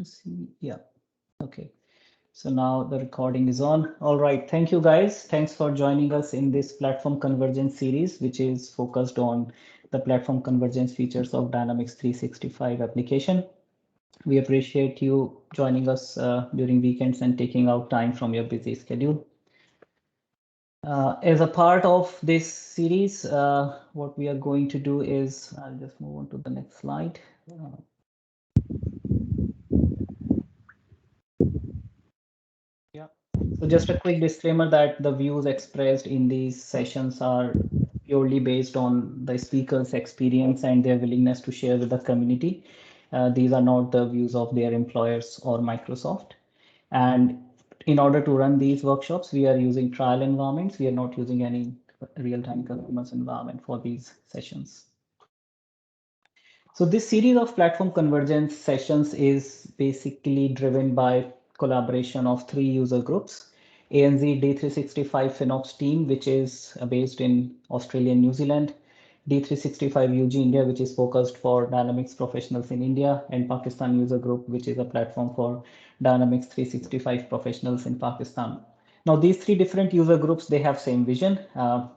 See, yeah, okay. So now the recording is on. All right, thank you guys. Thanks for joining us in this platform convergence series, which is focused on the platform convergence features of Dynamics 365 application. We appreciate you joining us during weekends and taking out time from your busy schedule. As a part of this series, what we are going to do is, I'll just move on to the next slide. Yeah. So just a quick disclaimer that the views expressed in these sessions are purely based on the speaker's experience and their willingness to share with the community. These are not the views of their employers or Microsoft. And in order to run these workshops, we are using trial environments. We are not using any real-time customers environment for these sessions. So this series of platform convergence sessions is basically driven by collaboration of three user groups. ANZ D365 FinOps team, which is based in Australia and New Zealand, D365 UG India, which is focused for Dynamics professionals in India, and Pakistan User Group, which is a platform for Dynamics 365 professionals in Pakistan. Now, these three different user groups, they have same vision,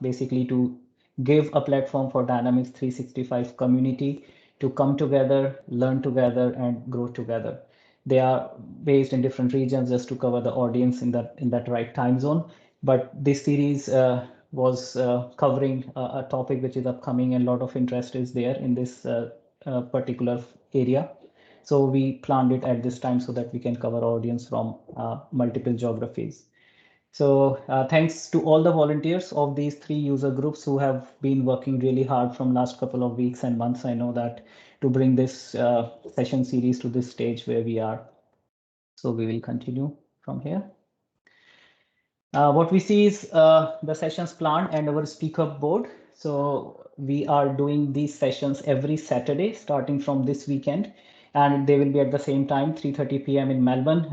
basically to give a platform for Dynamics 365 community to come together, learn together, and grow together. They are based in different regions just to cover the audience in that right time zone. But this series was covering a topic which is upcoming, and a lot of interest is there in this particular area. So we planned it at this time so that we can cover audience from multiple geographies. So thanks to all the volunteers of these three user groups who have been working really hard from last couple of weeks and months. I know that to bring this session series to this stage where we are. So we will continue from here. What we see is the sessions plan and our speaker board. So we are doing these sessions every Saturday, starting from this weekend, and they will be at the same time, 3:30 p.m. in Melbourne.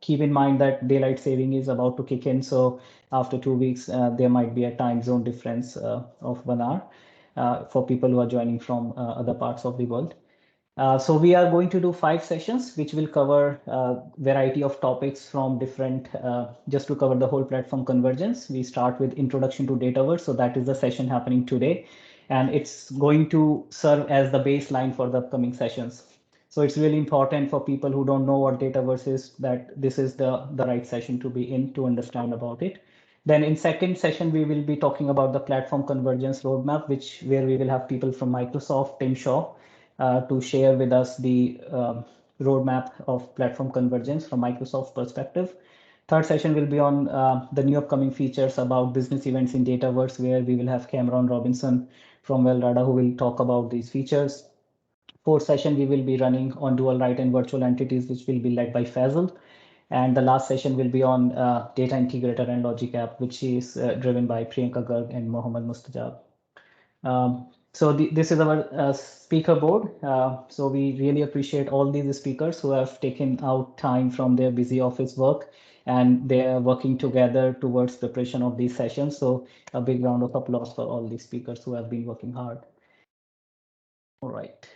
Keep in mind that daylight saving is about to kick in. So after 2 weeks, there might be a time zone difference of 1 hour for people who are joining from other parts of the world. So we are going to do 5 sessions, which will cover a variety of topics from different, just to cover the whole platform convergence. We start with introduction to Dataverse. So that is the session happening today. And it's going to serve as the baseline for the upcoming sessions. So it's really important for people who don't know what Dataverse is, that this is the right session to be in to understand about it. Then in second session, we will be talking about the platform convergence roadmap, where we will have people from Microsoft, Tim Shaw, to share with us the roadmap of platform convergence from Microsoft perspective. Third session will be on the new upcoming features about business events in Dataverse, where we will have Cameron Robinson from Welrada who will talk about these features. Fourth session, we will be running on dual write and virtual entities, which will be led by Faisal. And the last session will be on data integrator and logic app, which is driven by Priyanka Garg and Mohammad Mustajab. So this is our speaker board. So we really appreciate all these speakers who have taken out time from their busy office work, and they are working together towards preparation of these sessions. So a big round of applause for all these speakers who have been working hard. All right.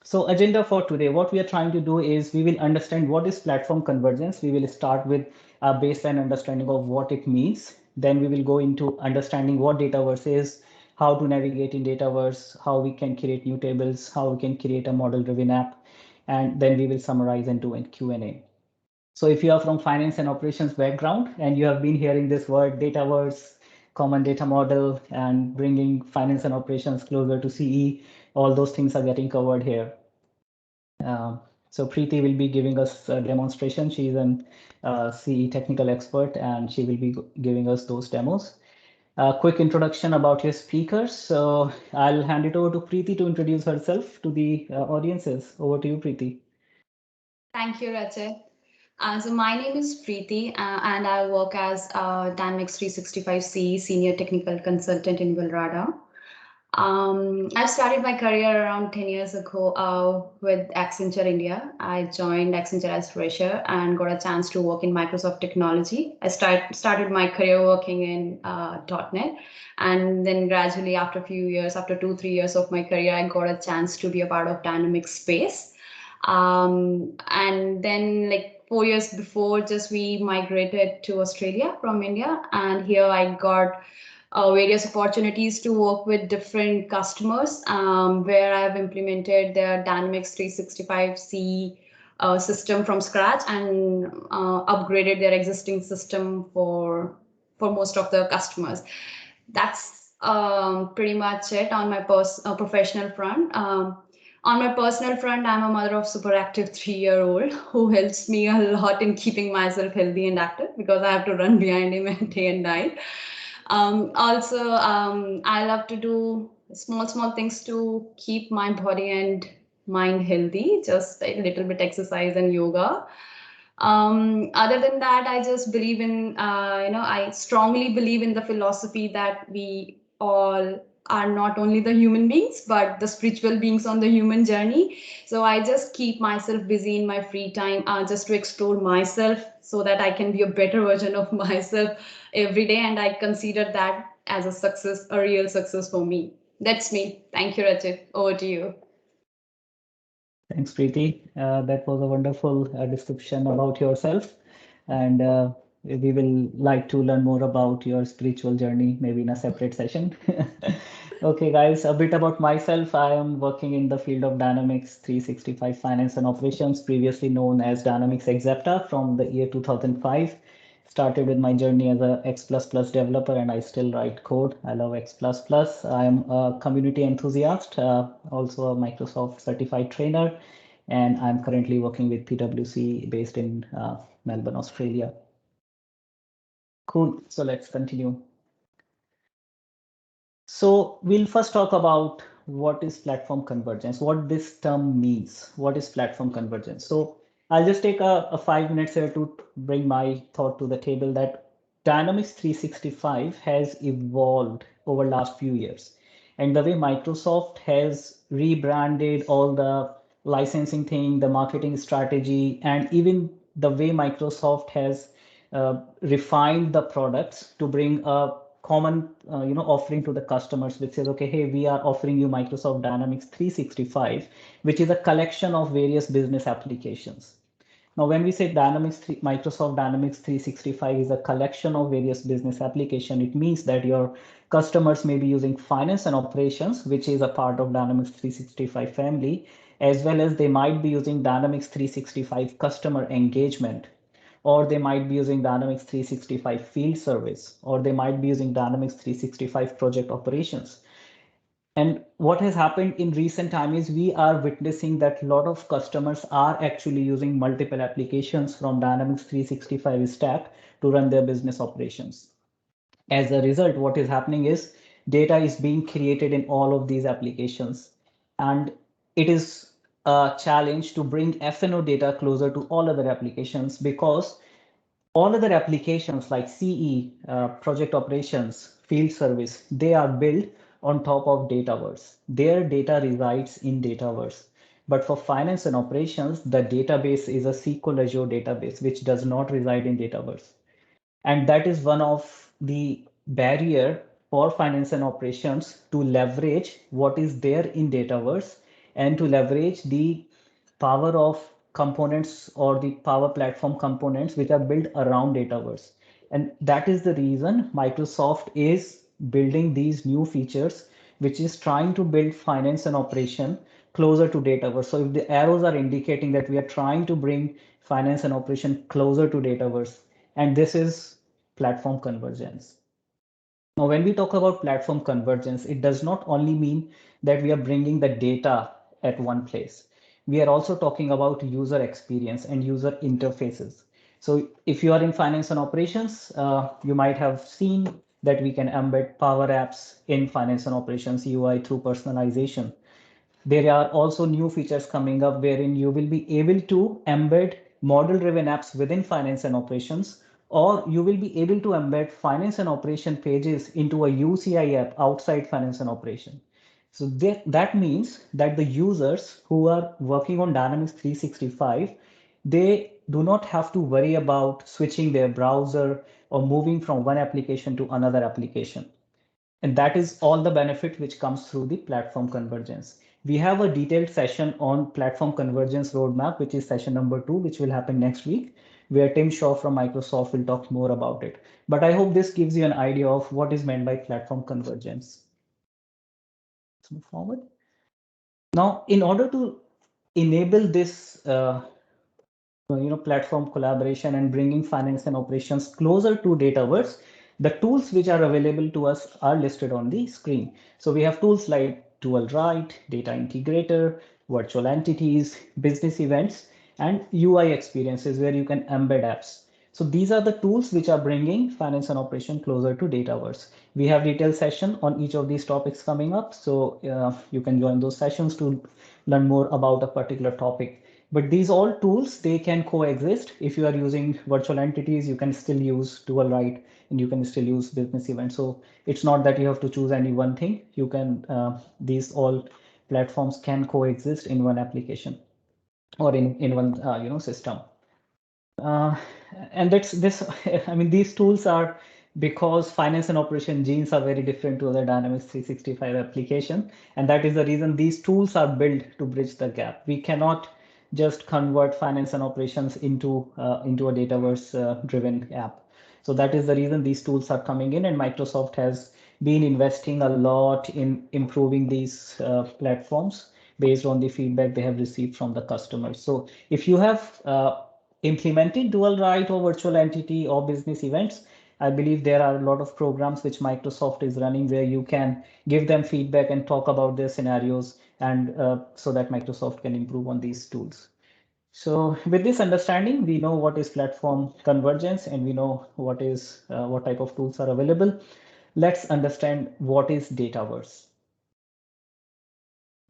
So agenda for today, what we are trying to do is we will understand what is platform convergence. We will start with a baseline understanding of what it means. Then we will go into understanding what Dataverse is, how to navigate in Dataverse, how we can create new tables, how we can create a model-driven app, and then we will summarize and do a Q&A. So if you are from finance and operations background and you have been hearing this word Dataverse, common data model, and bringing finance and operations closer to CE, all those things are getting covered here. So Preeti will be giving us a demonstration. She's an CE technical expert, and she will be giving us those demos. A quick introduction about your speakers. So I'll hand it over to Preeti to introduce herself to the audiences. Over to you, Preeti. Thank you, Rachit. So my name is Preeti, and I work as Dynamics 365 CE Senior Technical Consultant in Vilrada. I've started my career around 10 years ago with Accenture India. I joined Accenture as fresher and got a chance to work in Microsoft technology. I started my career working in .NET, and then gradually after a few years, after 2-3 years of my career, I got a chance to be a part of Dynamics space. And then like 4 years before, just we migrated to Australia from India, and here I got various opportunities to work with different customers, where I have implemented their Dynamics 365 C system from scratch, and upgraded their existing system for most of the customers. That's pretty much it on my professional front. On my personal front, I'm a mother of super active 3-year-old who helps me a lot in keeping myself healthy and active because I have to run behind him day and night. Also, I love to do small things to keep my body and mind healthy, just a little bit exercise and yoga. Other than that, I just believe in, I strongly believe in the philosophy that we all are not only the human beings, but the spiritual beings on the human journey. So I just keep myself busy in my free time, just to explore myself so that I can be a better version of myself every day. And I consider that as a success, a real success for me. That's me. Thank you, Rachit. Over to you. Thanks, Preeti. That was a wonderful description about yourself. And we will like to learn more about your spiritual journey, maybe in a separate session. Okay, guys, a bit about myself. I am working in the field of Dynamics 365 Finance and Operations, previously known as Dynamics Exapta from the year 2005. Started with my journey as a X++ developer, and I still write code. I love X++. I am a community enthusiast, also a Microsoft certified trainer, and I'm currently working with PwC based in Melbourne, Australia. Cool. So let's continue. So we'll first talk about what is platform convergence, what this term means. What is platform convergence? So I'll just take a 5 minutes here to bring my thought to the table that Dynamics 365 has evolved over last few years. And the way Microsoft has rebranded all the licensing thing, the marketing strategy, and even the way Microsoft has refined the products to bring a common offering to the customers, which says, okay, hey, we are offering you Microsoft Dynamics 365, which is a collection of various business applications. Now, when we say Microsoft Dynamics 365 is a collection of various business application, it means that your customers may be using finance and operations, which is a part of Dynamics 365 family, as well as they might be using Dynamics 365 customer engagement, or they might be using Dynamics 365 field service, or they might be using Dynamics 365 project operations. And what has happened in recent time is we are witnessing that a lot of customers are actually using multiple applications from Dynamics 365 stack to run their business operations. As a result, what is happening is data is being created in all of these applications. And it is a challenge to bring F&O data closer to all other applications, because all other applications like CE, project operations, field service, they are built on top of Dataverse. Their data resides in Dataverse. But for finance and operations, the database is a SQL Azure database, which does not reside in Dataverse. And that is one of the barrier for finance and operations to leverage what is there in Dataverse and to leverage the power of components or the power platform components which are built around Dataverse. And that is the reason Microsoft is building these new features, which is trying to build finance and operation closer to Dataverse. So if the arrows are indicating that we are trying to bring finance and operation closer to Dataverse, and this is platform convergence. Now, when we talk about platform convergence, it does not only mean that we are bringing the data at one place. We are also talking about user experience and user interfaces. So if you are in finance and operations, you might have seen that we can embed Power Apps in finance and operations UI through personalization. There are also new features coming up wherein you will be able to embed model-driven apps within finance and operations, or you will be able to embed finance and operation pages into a UCI app outside finance and operation. So that means that the users who are working on Dynamics 365, they do not have to worry about switching their browser or moving from one application to another application. And that is all the benefit which comes through the platform convergence. We have a detailed session on platform convergence roadmap, which is session number 2, which will happen next week, where Tim Shaw from Microsoft will talk more about it. But I hope this gives you an idea of what is meant by platform convergence. Let's move forward. Now, in order to enable this platform collaboration and bringing finance and operations closer to Dataverse, the tools which are available to us are listed on the screen. So we have tools like Dual Write, Data Integrator, Virtual Entities, Business Events, and UI experiences where you can embed apps. So these are the tools which are bringing finance and operation closer to Dataverse. We have detailed session on each of these topics coming up. So you can join those sessions to learn more about a particular topic. But these all tools, they can coexist. If you are using virtual entities, you can still use Dual Write and you can still use business events. So it's not that you have to choose any one thing. You can, these all platforms can coexist in one application or in one system. Uh, and that's this, I mean, these tools are because finance and operation genes are very different to the Dynamics 365 application. And that is the reason these tools are built to bridge the gap. We cannot just convert finance and operations into a Dataverse driven app. So that is the reason these tools are coming in, and Microsoft has been investing a lot in improving these platforms based on the feedback they have received from the customers. So if you have implemented Dual Write or virtual entity or business events, I believe there are a lot of programs which Microsoft is running where you can give them feedback and talk about their scenarios, and so that Microsoft can improve on these tools. So with this understanding, we know what is platform convergence and we know what type of tools are available. Let's understand what is Dataverse.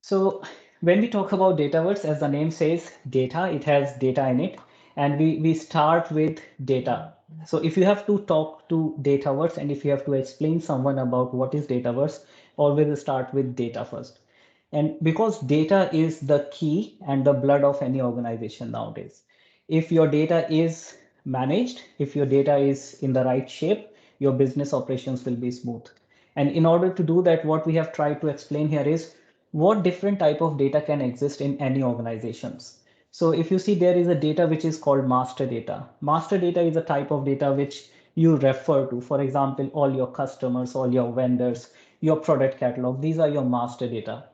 So when we talk about Dataverse, as the name says, data, it has data in it, and we start with data. So if you have to talk to Dataverse and if you have to explain someone about what is Dataverse, always start with data first. And because data is the key and the blood of any organization nowadays. If your data is managed, if your data is in the right shape, your business operations will be smooth. And in order to do that, what we have tried to explain here is what different type of data can exist in any organizations. So if you see, there is a data which is called master data. Master data is a type of data which you refer to. For example, all your customers, all your vendors, your product catalog, these are your master data.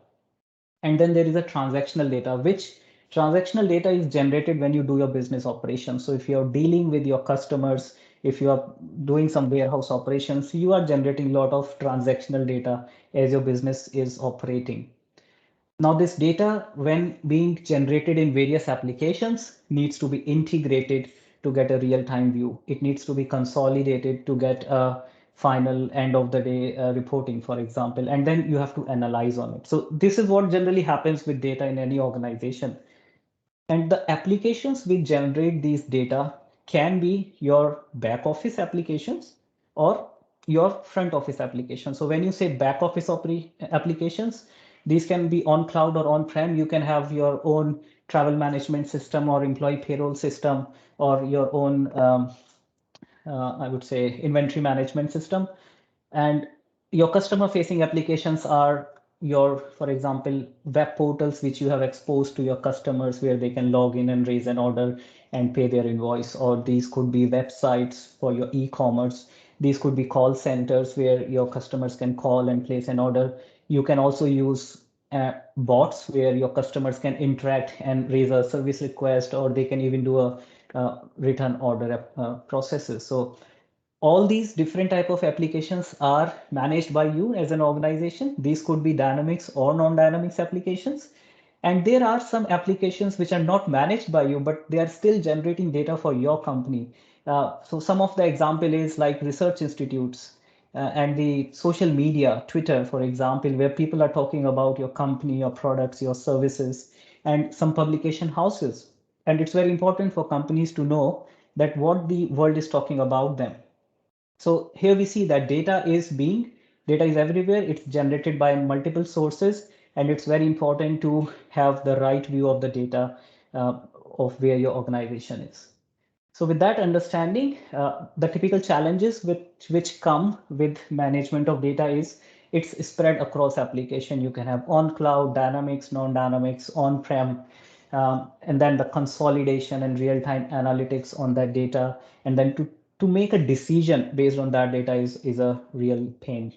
And then there is a transactional data, which transactional data is generated when you do your business operations. So if you're dealing with your customers, if you are doing some warehouse operations, you are generating a lot of transactional data as your business is operating. Now this data, when being generated in various applications, needs to be integrated to get a real-time view. It needs to be consolidated to get a final end of the day reporting, for example, and then you have to analyze on it. So this is what generally happens with data in any organization. And the applications which generate these data can be your back office applications or your front office applications. So when you say back office applications, these can be on cloud or on-prem. You can have your own travel management system or employee payroll system or your own, I would say, inventory management system. And your customer facing applications are your, for example, web portals which you have exposed to your customers where they can log in and raise an order and pay their invoice. Or these could be websites for your e-commerce. These could be call centers where your customers can call and place an order. You can also use bots where your customers can interact and raise a service request, or they can even do a return order processes. So all these different type of applications are managed by you as an organization. These could be dynamics or non-dynamics applications. And there are some applications which are not managed by you, but they are still generating data for your company. So some of the example is like research institutes and the social media, Twitter, for example, where people are talking about your company, your products, your services, and some publication houses. And it's very important for companies to know that what the world is talking about them. So here we see that data is everywhere. It's generated by multiple sources, and it's very important to have the right view of the data of where your organization is. So with that understanding, the typical challenges which come with management of data is it's spread across application. You can have on cloud, dynamics, non-dynamics, on-prem, and then the consolidation and real-time analytics on that data. And then to make a decision based on that data is a real pain.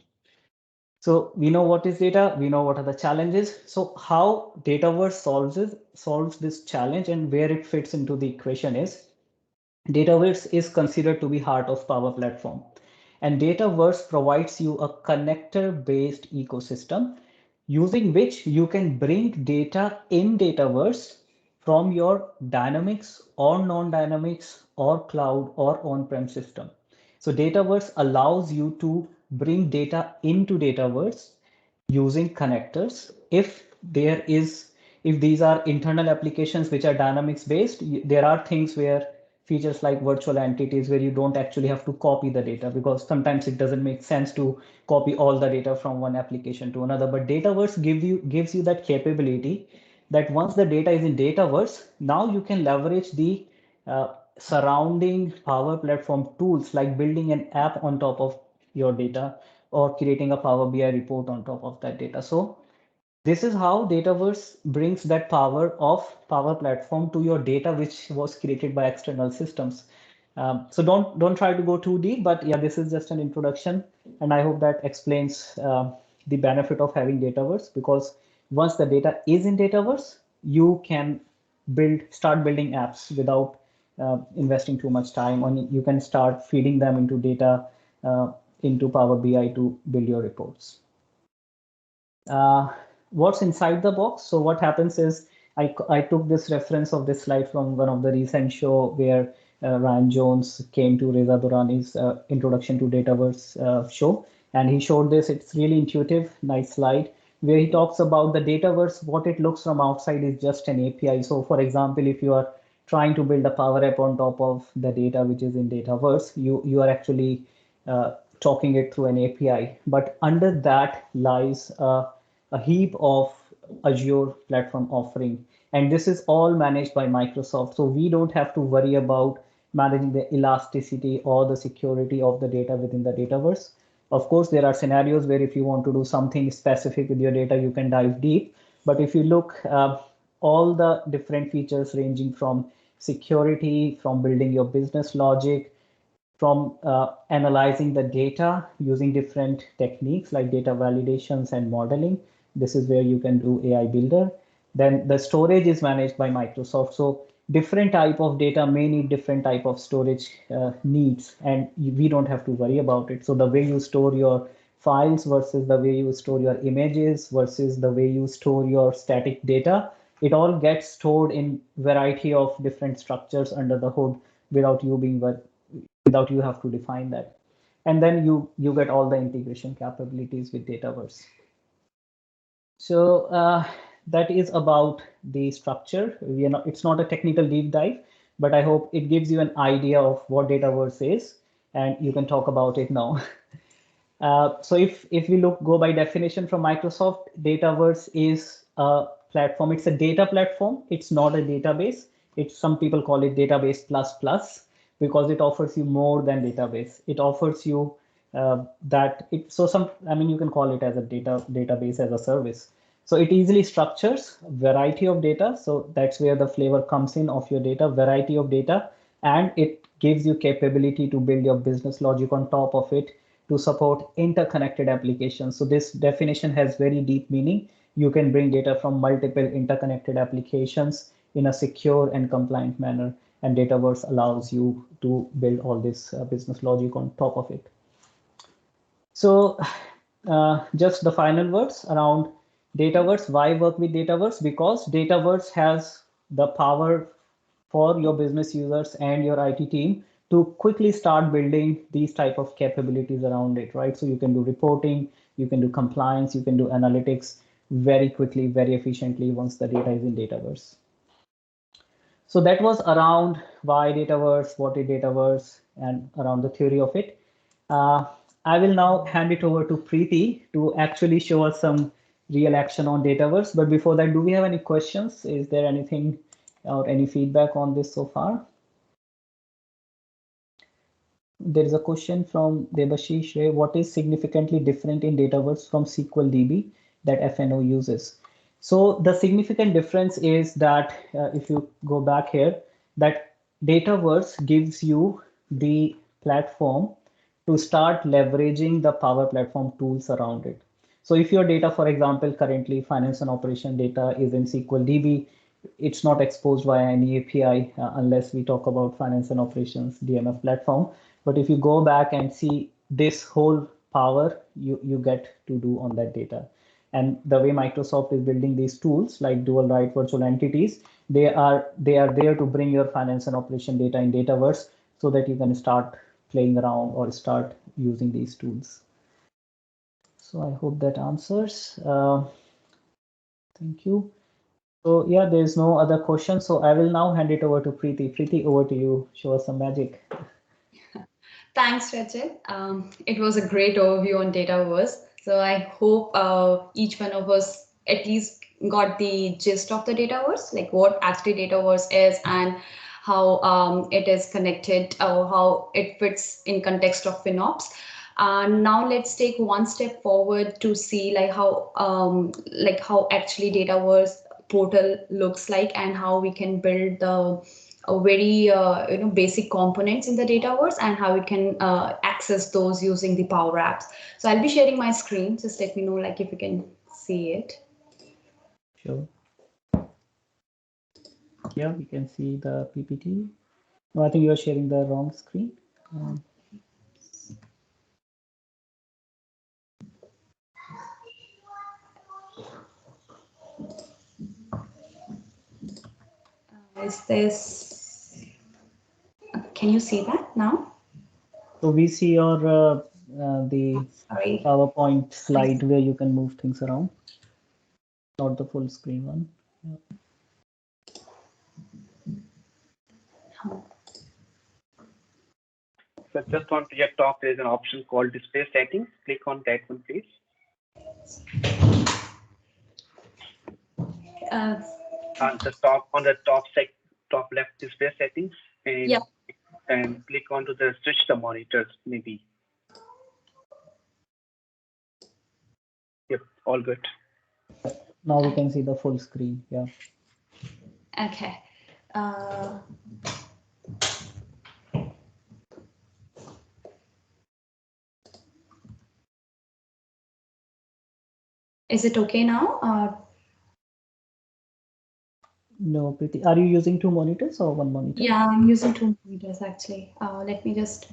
So we know what is data, we know what are the challenges. So how Dataverse solves this challenge and where it fits into the equation is Dataverse is considered to be heart of Power Platform. And Dataverse provides you a connector-based ecosystem using which you can bring data in Dataverse from your Dynamics or non-Dynamics or cloud or on-prem system. So Dataverse allows you to bring data into Dataverse using connectors. If these are internal applications which are Dynamics based, there are things where features like virtual entities where you don't actually have to copy the data, because sometimes it doesn't make sense to copy all the data from one application to another. But Dataverse gives you that capability that once the data is in Dataverse, now you can leverage the surrounding Power Platform tools like building an app on top of your data or creating a Power BI report on top of that data. So this is how Dataverse brings that power of Power Platform to your data, which was created by external systems. So don't try to go too deep, but yeah, this is just an introduction, and I hope that explains the benefit of having Dataverse, because once the data is in Dataverse, you can start building apps without investing too much time on it. You can start feeding them into data into Power BI to build your reports. What's inside the box? So what happens is I took this reference of this slide from one of the recent show where Ryan Jones came to Reza Durrani's introduction to Dataverse show, and he showed this. It's really intuitive, nice slide where he talks about the Dataverse. What it looks from outside is just an API. So for example, if you are trying to build a Power App on top of the data which is in Dataverse, you are actually talking it through an API. But under that lies a heap of Azure platform offering. And this is all managed by Microsoft. So we don't have to worry about managing the elasticity or the security of the data within the Dataverse. Of course, there are scenarios where if you want to do something specific with your data, you can dive deep. But if you look, all the different features ranging from security, from building your business logic, from analyzing the data using different techniques like data validations and modeling. This is where you can do AI Builder. Then the storage is managed by Microsoft. So different type of data may need different type of storage needs, and we don't have to worry about it. So the way you store your files versus the way you store your images versus the way you store your static data, it all gets stored in variety of different structures under the hood without you have to define that. And then you get all the integration capabilities with Dataverse. So that is about the structure. It's not a technical deep dive, but I hope it gives you an idea of what Dataverse is, and you can talk about it now. So if we go by definition from Microsoft, Dataverse is a platform. It's a data platform. It's not a database. Some people call it database plus plus because it offers you more than database. It offers you you can call it as a database as a service. So it easily structures variety of data. So that's where the flavor comes in of your data, variety of data, and it gives you capability to build your business logic on top of it to support interconnected applications. So this definition has very deep meaning. You can bring data from multiple interconnected applications in a secure and compliant manner, and Dataverse allows you to build all this business logic on top of it. So just the final words around Dataverse. Why work with Dataverse? Because Dataverse has the power for your business users and your IT team to quickly start building these type of capabilities around it, right? So you can do reporting, you can do compliance, you can do analytics very quickly, very efficiently once the data is in Dataverse. So that was around why Dataverse, what is Dataverse, and around the theory of it. I will now hand it over to Preeti to actually show us some real action on Dataverse. But before that, do we have any questions? Is there anything or any feedback on this so far? There is a question from Debashish Ray. What is significantly different in Dataverse from SQLDB that FNO uses? So the significant difference is that if you go back here, that Dataverse gives you the platform to start leveraging the Power Platform tools around it. So if your data, for example, currently finance and operation data is in SQLDB, it's not exposed via any API unless we talk about finance and operations DMF platform. But if you go back and see this whole power you get to do on that data. And the way Microsoft is building these tools like dual write virtual entities, they are there to bring your finance and operation data in Dataverse so that you can start playing around or start using these tools. So I hope that answers. Thank you. So yeah, there's no other question. So I will now hand it over to Preeti. Preeti, over to you. Show us some magic. Thanks, Rachel. It was a great overview on Dataverse. So I hope each one of us at least got the gist of the Dataverse, like what actually Dataverse is and how it is connected or how it fits in context of FinOps. Now let's take one step forward to see like how actually Dataverse portal looks like and how we can build the a very basic components in the Dataverse and how we can access those using the Power Apps. So I'll be sharing my screen. Just let me know like if you can see it. Sure. Yeah, we can see the PPT. No, I think you're sharing the wrong screen. Is this? Can you see that now? So we see your the Sorry. PowerPoint slide where you can move things around, not the full screen one. Yeah. So just on your top, there is an option called display settings. Click on that one, please. On the top left display settings, and Yep. and click onto the switch the monitors maybe. Yep, all good. Now we can see the full screen. Yeah. Okay. Is it okay now? No, Preeti. Are you using two monitors or one monitor? Yeah, I'm using two monitors actually. Let me just.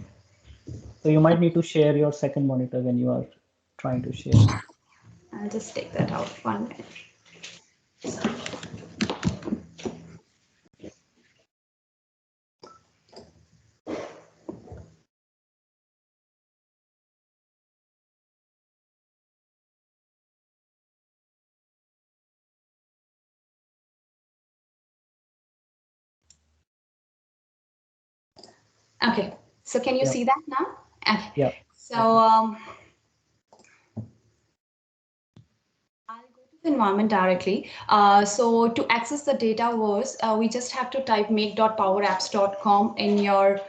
So you might need to share your second monitor when you are trying to share. I'll just take that out 1 minute. Okay, so can you see that now? Okay. Yeah. So I'll go to the environment directly. So to access the Dataverse, we just have to type make.powerapps.com in your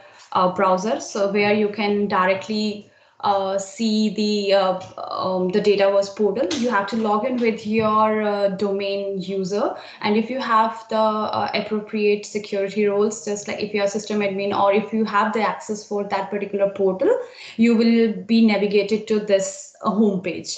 browser. So where you can directly see the Dataverse portal. You have to log in with your domain user, and if you have the appropriate security roles, just like if you're a system admin or if you have the access for that particular portal, you will be navigated to this home page.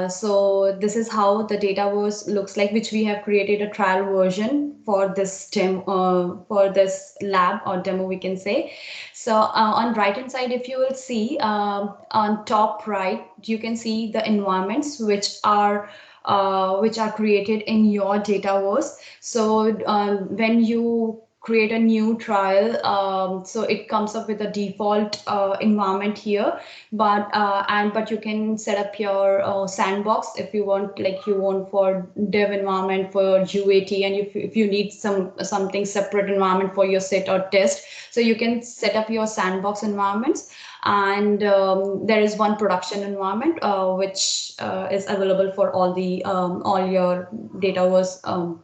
So this is how the Dataverse looks like, which we have created a trial version for this for this lab or demo, we can say. So on right hand side, if you will see on top right, you can see the environments which are created in your Dataverse. So when you create a new trial, so it comes up with a default environment here, but you can set up your sandbox if you want, like you want for dev environment for UAT, and if you need something separate environment for your sit or test, so you can set up your sandbox environments. And there is one production environment which is available for all your Dataverse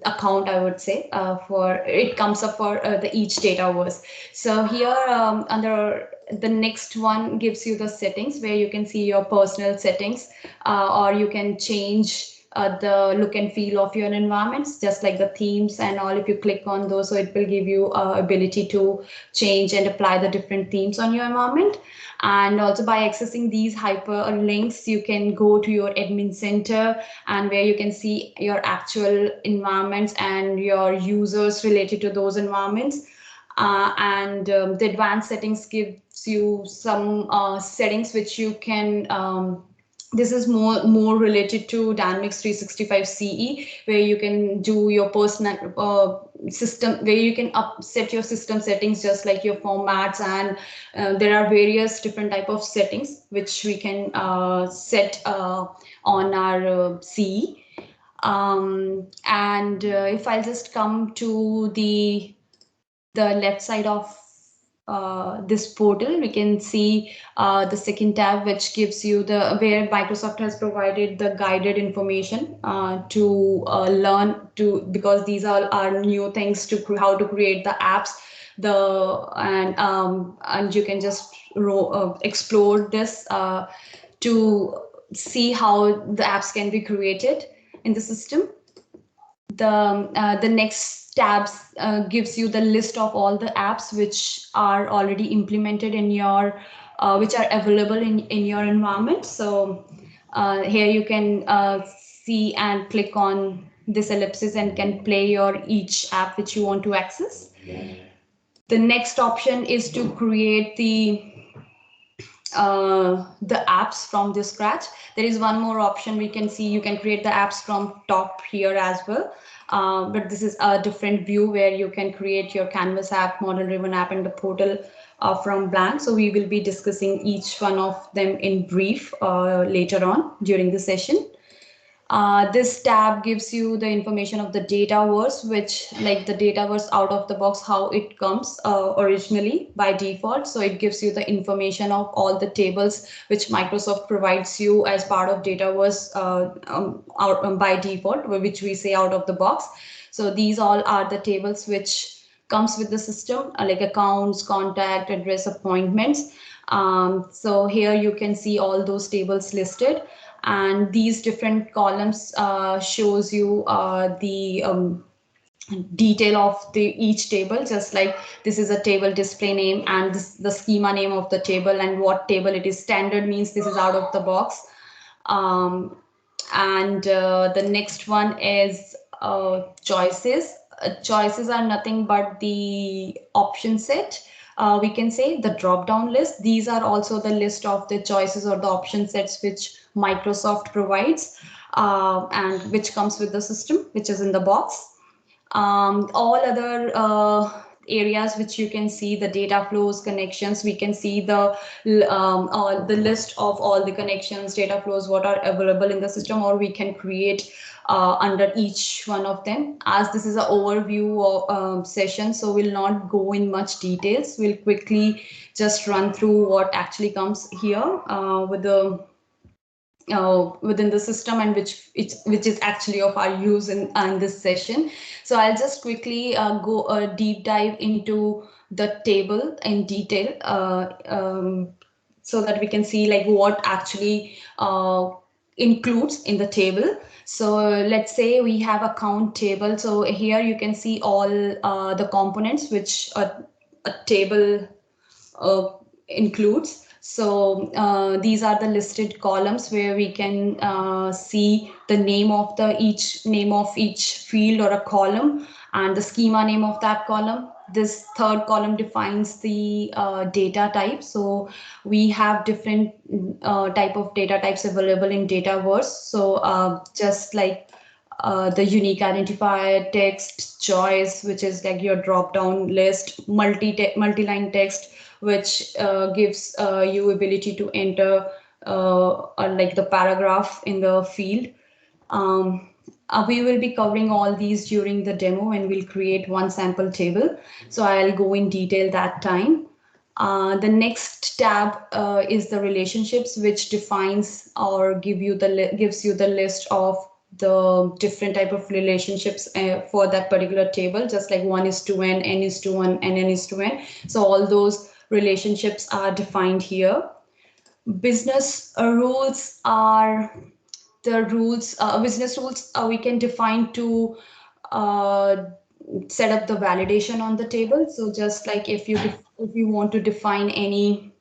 account, I would say, for it comes up for the each Dataverse. So here under the next one gives you the settings where you can see your personal settings, or you can change the look and feel of your environments, just like the themes and all. If you click on those, so it will give you ability to change and apply the different themes on your environment. And also by accessing these hyperlinks, you can go to your admin center, and where you can see your actual environments and your users related to those environments. The advanced settings gives you some settings which you can this is more related to Dynamics 365 CE, where you can do your personal system, where you can set your system settings, just like your formats, and there are various different type of settings which we can set on our CE. If I just come to the left side of this portal, we can see the second tab, which gives you where Microsoft has provided the guided information to learn because these are new things to how to create the apps. And you can just explore this to see how the apps can be created in the system. The next tabs gives you the list of all the apps which are already implemented in your which are available in your environment. So here you can see and click on this ellipsis and can play your each app which you want to access. The next option is to create the apps from the scratch. There is one more option we can see. You can create the apps from top here as well. But this is a different view where you can create your Canvas app, model-driven app, and the portal from blank. So we will be discussing each one of them in brief later on during the session. This tab gives you the information of the Dataverse, which like the Dataverse out of the box, how it comes originally by default. So it gives you the information of all the tables which Microsoft provides you as part of Dataverse by default, which we say out of the box. So these all are the tables which comes with the system, like accounts, contact, address, appointments. So here you can see all those tables listed. And these different columns shows you the detail of each table, just like this is a table display name and the schema name of the table and what table it is. Standard means this is out of the box. The next one is choices. Choices are nothing but the option set. We can say the drop down list. These are also the list of the choices or the option sets which Microsoft provides and which comes with the system, which is in the box. All other areas which you can see, the data flows, connections, we can see the list of all the connections, data flows, what are available in the system, or we can create under each one of them. As this is an overview of, session, so we'll not go in much details. We'll quickly just run through what actually comes here with the within the system and which is actually of our use in this session. So I'll just quickly go a deep dive into the table in detail so that we can see like what actually includes in the table. So let's say we have account table. So here you can see all the components which a table includes. So these are the listed columns where we can see the name of each field or a column and the schema name of that column. This third column defines the data type. So we have different type of data types available in Dataverse. So just like the unique identifier, text, choice, which is like your drop-down list, multi-line text, which gives you ability to enter like the paragraph in the field. We will be covering all these during the demo and we'll create one sample table. So I'll go in detail that time. The next tab is the relationships, which defines or gives you the list of the different type of relationships for that particular table, just like 1:n, n:1, and n:(n). So all those relationships are defined here. Business rules are the rules, business rules we can define to set up the validation on the table. So just like if you want to define any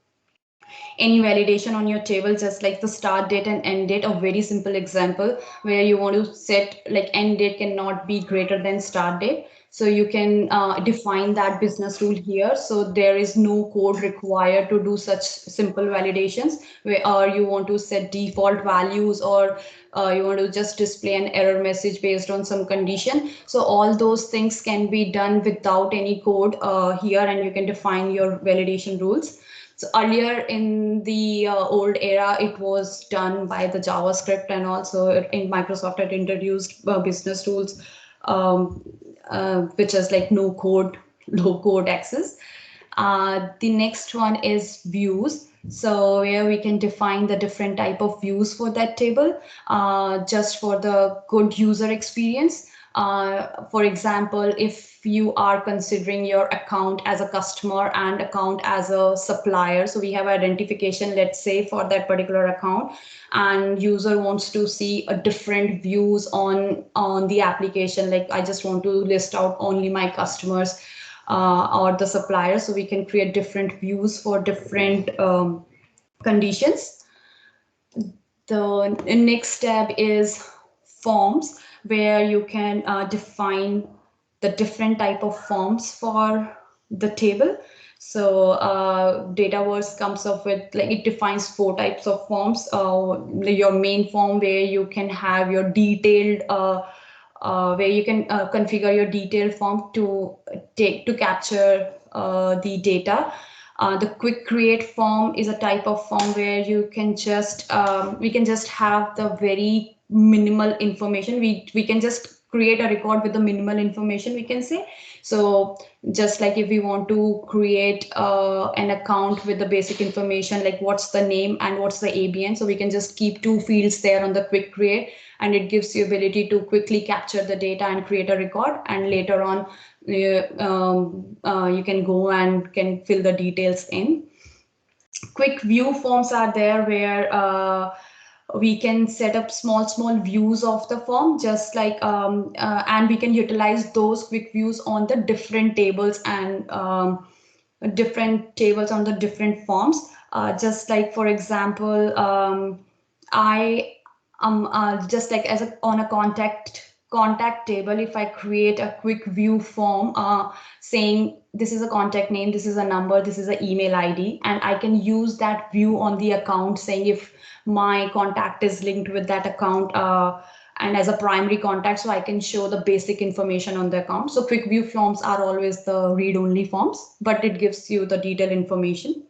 validation on your table, just like the start date and end date, a very simple example where you want to set like end date cannot be greater than start date. So you can define that business rule here. So there is no code required to do such simple validations where you want to set default values, or you want to just display an error message based on some condition. So all those things can be done without any code here, and you can define your validation rules. So earlier in the old era, it was done by the JavaScript, and also in Microsoft had introduced business rules, which is like no code, low code access. The next one is views. So where we can define the different type of views for that table, just for the good user experience. For example, if you are considering your account as a customer and account as a supplier, so we have identification, let's say, for that particular account, and user wants to see a different views on the application. Like I just want to list out only my customers or the suppliers, so we can create different views for different conditions. The next tab is forms, where you can define the different type of forms for the table. So Dataverse comes up with, like, it defines 4 types of forms. Your main form, where you can have your detailed where you can configure your detailed form to capture the data. The quick create form is a type of form where you can just we can just have the very minimal information. We can just create a record with the minimal information, we can say. So just like if we want to create an account with the basic information, like what's the name and what's the ABN, so we can just keep 2 fields there on the quick create, and it gives you ability to quickly capture the data and create a record, and later on you can go and can fill the details in. Quick view forms are there, where we can set up small views of the form, just like and we can utilize those quick views on the different tables and different tables on the different forms. Just like, for example, I just like as on a contact table, if I create a quick view form saying this is a contact name, this is a number, this is an email ID, and I can use that view on the account, saying if my contact is linked with that account and as a primary contact, so I can show the basic information on the account. So quick view forms are always the read-only forms, but it gives you the detailed information.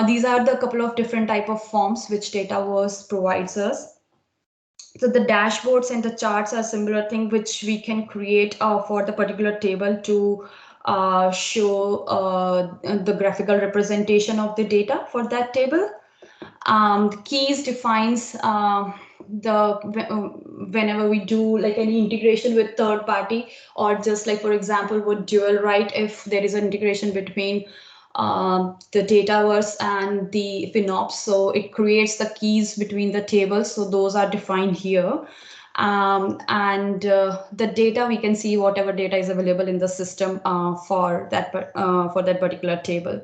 These are the couple of different type of forms which Dataverse provides us. So the dashboards and the charts are similar thing which we can create for the particular table to show the graphical representation of the data for that table. The keys defines whenever we do like any integration with third party, or just like, for example, with dual write, if there is an integration between the Dataverse and the FinOps, so it creates the keys between the tables. So those are defined here. And the data, we can see whatever data is available in the system for that particular table.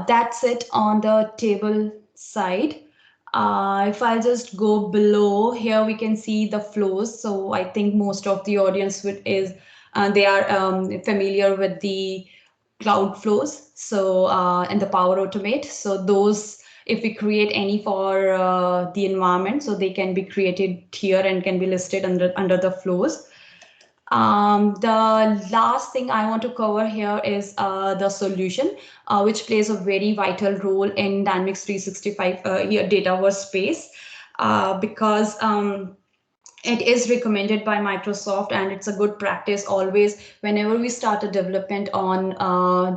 That's it on the table side. If I just go below here, we can see the flows. So I think most of the audience they are familiar with the cloud flows. So and the Power Automate. So those, if we create any for the environment, so they can be created here and can be listed under the flows. The last thing I want to cover here is the solution, which plays a very vital role in Dynamics 365 Dataverse space, because it is recommended by Microsoft, and it's a good practice always whenever we start a development on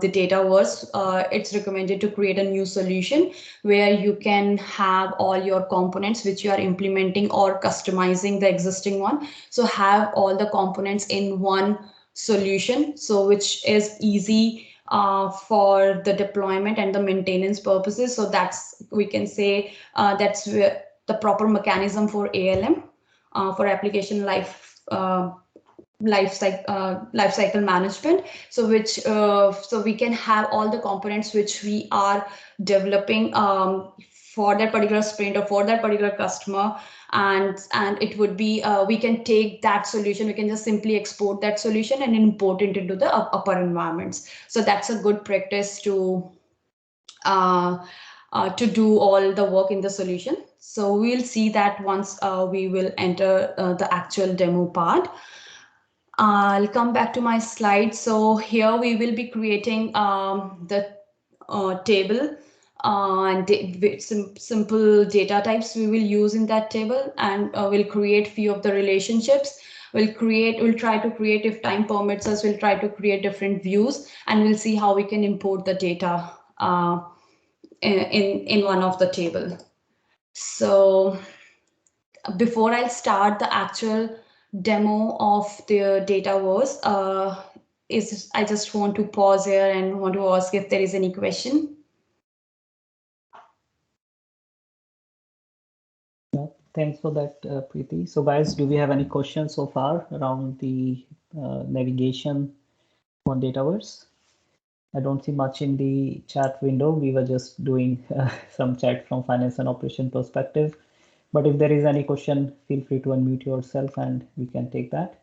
the Dataverse. It's recommended to create a new solution where you can have all your components which you are implementing or customizing the existing one. So have all the components in one solution, so which is easy for the deployment and the maintenance purposes. So that's, we can say, that's the proper mechanism for ALM, for application life cycle management. So which so we can have all the components which we are developing for that particular sprint or for that particular customer, and it would be we can take that solution, we can just simply export that solution and import it into the upper environments. So that's a good practice to do all the work in the solution. So we'll see that once we will enter the actual demo part. I'll come back to my slide. So here we will be creating the table and simple data types we will use in that table, and we'll create few of the relationships. We'll try to create, if time permits us, we'll try to create different views, and we'll see how we can import the data in one of the table. So before I start the actual demo of the Dataverse, I just want to pause here and want to ask if there is any question. Thanks for that, Preeti. So guys, do we have any questions so far around the navigation on Dataverse? I don't see much in the chat window. We were just doing some chat from finance and operation perspective. But if there is any question, feel free to unmute yourself and we can take that.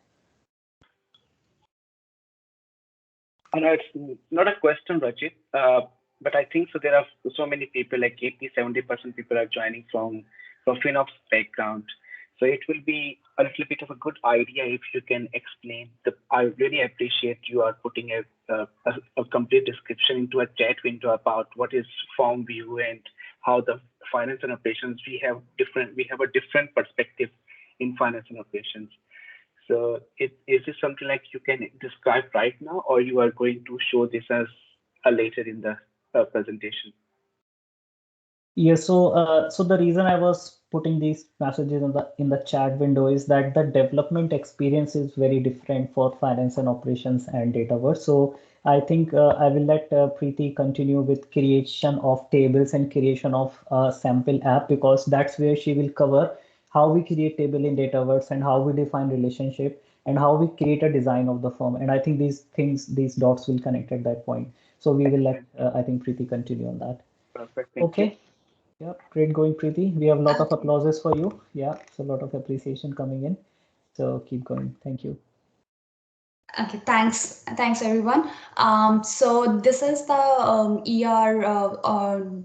No, it's not a question, Rajit, but I think so there are so many people, like 80-70% people are joining from FinOps background. So it will be a little bit of a good idea if you can explain. I really appreciate you are putting a complete description into a chat window about what is form view and how the finance and operations, we have a different perspective in finance and operations. So is this something like you can describe right now, or you are going to show this as later in the presentation? Yeah, so the reason I was putting these messages in the chat window is that the development experience is very different for finance and operations and Dataverse. So I think I will let Preeti continue with creation of tables and creation of sample app, because that's where she will cover how we create table in Dataverse and how we define relationship and how we create a design of the form. And I think these dots will connect at that point. So we will let I think Preeti continue on that. Perfect. Thank Okay. you. Yeah, great going, Preeti. We have a lot of applauses for you. Yeah, so a lot of appreciation coming in. So keep going. Thank you. Okay, thanks everyone. So this is the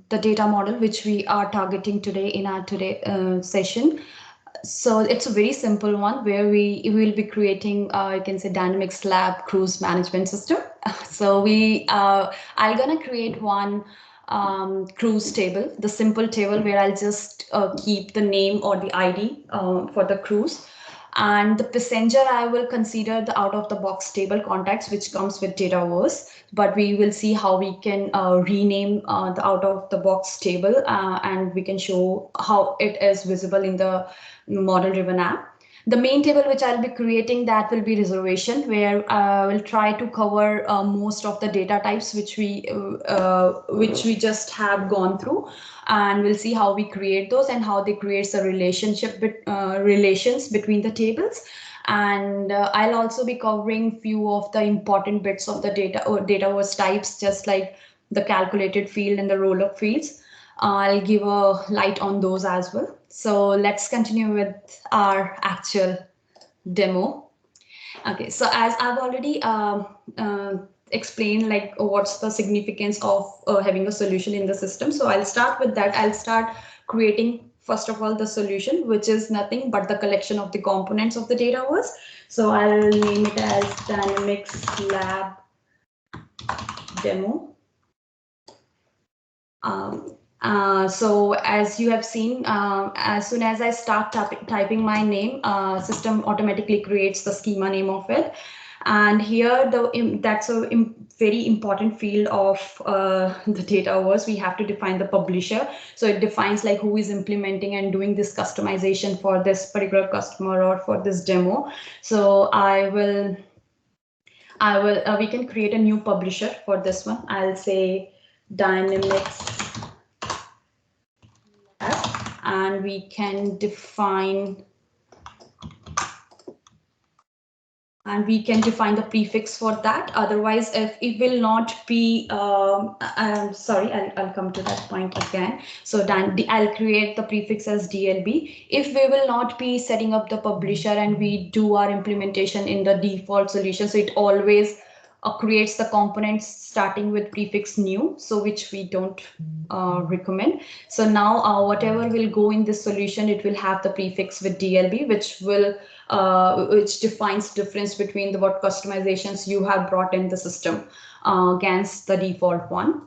the data model which we are targeting today in our session. So it's a very simple one where we will be creating, you can say, Dynamics Lab cruise management system. So I'm gonna create one cruise table, the simple table where I'll just keep the name or the ID for the cruise. And the passenger, I will consider the out-of-the-box table contacts, which comes with Dataverse. But we will see how we can rename the out-of-the-box table, and we can show how it is visible in the model-driven app. The main table which I'll be creating, that will be reservation, where I will try to cover most of the data types which we just have gone through, and we'll see how we create those and how they create a relations between the tables. And I'll also be covering few of the important bits of the data or Dataverse types, just like the calculated field and the roll-up fields. I'll give a light on those as well. So let's continue with our actual demo. Okay, so as I've already explain like what's the significance of having a solution in the system. So I'll start with that. I'll start creating, first of all, the solution, which is nothing but the collection of the components of the Dataverse. So I'll name it as Dynamics Lab Demo. So as you have seen, as soon as I start typing my name, system automatically creates the schema name of it. And here that's a very important field of the Dataverse. We have to define the publisher. So it defines like who is implementing and doing this customization for this particular customer or for this demo. So we can create a new publisher for this one. I'll say Dynamics Lab, and we can define the prefix for that. Otherwise, if it will not be, I'm sorry, I'll come to that point again. So then I'll create the prefix as DLB. If we will not be setting up the publisher and we do our implementation in the default solution, so it always creates the components starting with prefix new, so which we don't recommend. So now whatever will go in this solution, it will have the prefix with DLB, which defines difference between what customizations you have brought in the system against the default one.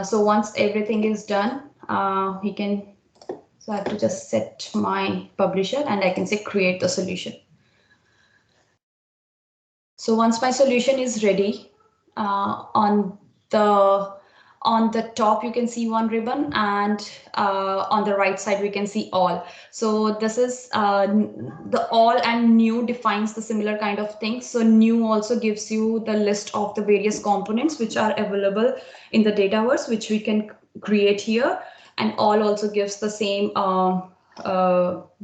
So once everything is done, so I have to just set my publisher and I can say create the solution. So once my solution is ready, on the top you can see one ribbon, and on the right side we can see all. So this is the all and new defines the similar kind of thing. So new also gives you the list of the various components which are available in the Dataverse, which we can create here, and all also gives the same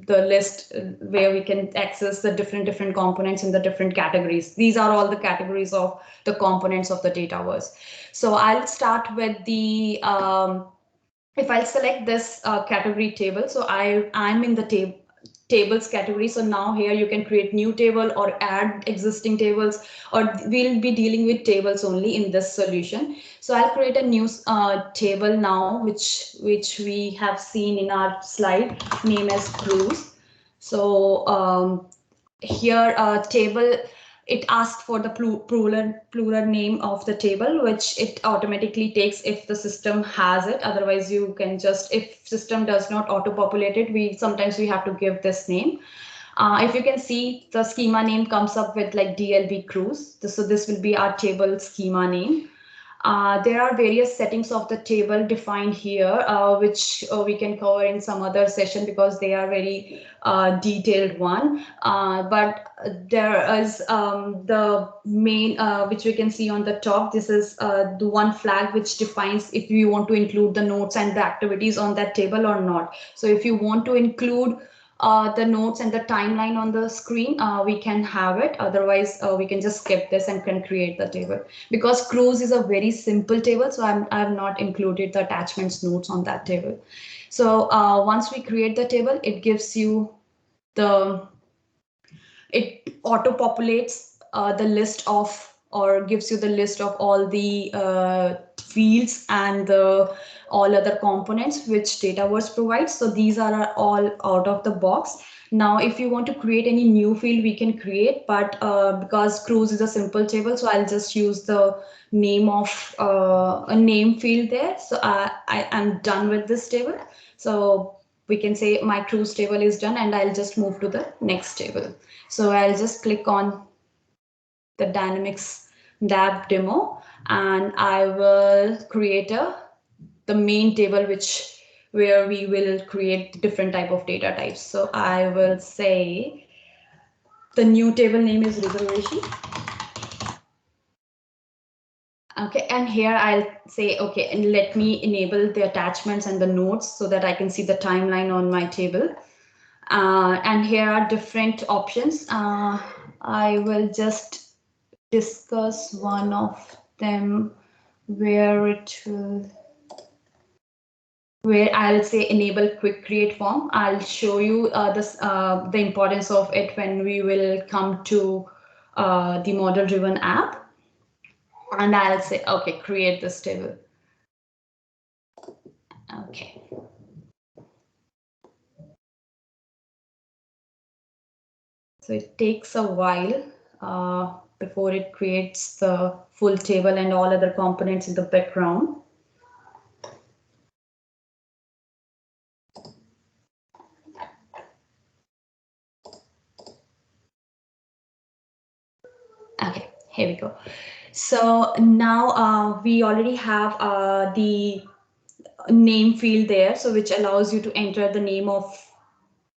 the list where we can access the different components in the different categories. These are all the categories of the components of the Dataverse. So I'll start with the if I'll select this category table, so I'm in the tables category. So now here you can create new table or add existing tables, or we'll be dealing with tables only in this solution. So I'll create a new table now, which we have seen in our slide, name as cruise. So here table, it asks for the plural name of the table, which it automatically takes if the system has it. Otherwise, you can just, if system does not auto-populate it, sometimes we have to give this name. If you can see, the schema name comes up with like DLB cruise. So this will be our table schema name. There are various settings of the table defined here, which we can cover in some other session because they are very detailed one. But there is the main, which we can see on the top. This is the one flag which defines if you want to include the notes and the activities on that table or not. So if you want to include the notes and the timeline on the screen, we can have it. Otherwise, we can just skip this and can create the table. Because cruise is a very simple table, so I have not included the attachments notes on that table. So once we create the table, it gives you it auto-populates the list of, or gives you the list of all the fields and all other components which Dataverse provides. So these are all out of the box. Now, if you want to create any new field, we can create, but because cruise is a simple table, so I'll just use the name of a name field there. So I am done with this table. So we can say my cruise table is done, and I'll just move to the next table. So I'll just click on the Dynamics DAB demo, and I will create the main table where we will create different type of data types. So I will say the new table name is reservation. Okay, and here I'll say, okay, and let me enable the attachments and the notes so that I can see the timeline on my table. And here are different options. I will just discuss one of them where I'll say enable quick create form. I'll show you the importance of it when we will come to the model driven app. And I'll say, okay, create this table. Okay. So it takes a while before it creates the full table and all other components in the background. Here we go. So now we already have the name field there, so which allows you to enter the name of,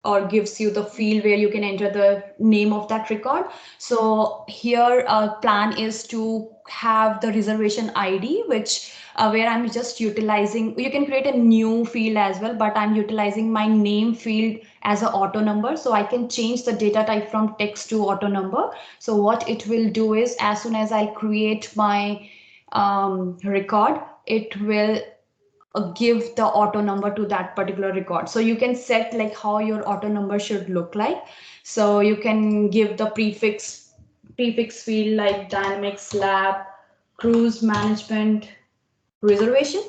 or gives you the field where you can enter the name of that record. So here our plan is to have the reservation ID, which where I'm just utilizing, you can create a new field as well, but I'm utilizing my name field as an auto number. So I can change the data type from text to auto number. So what it will do is, as soon as I create my record, it will give the auto number to that particular record. So you can set like how your auto number should look like. So you can give the prefix field like Dynamics Lab, Cruise Management, Reservation.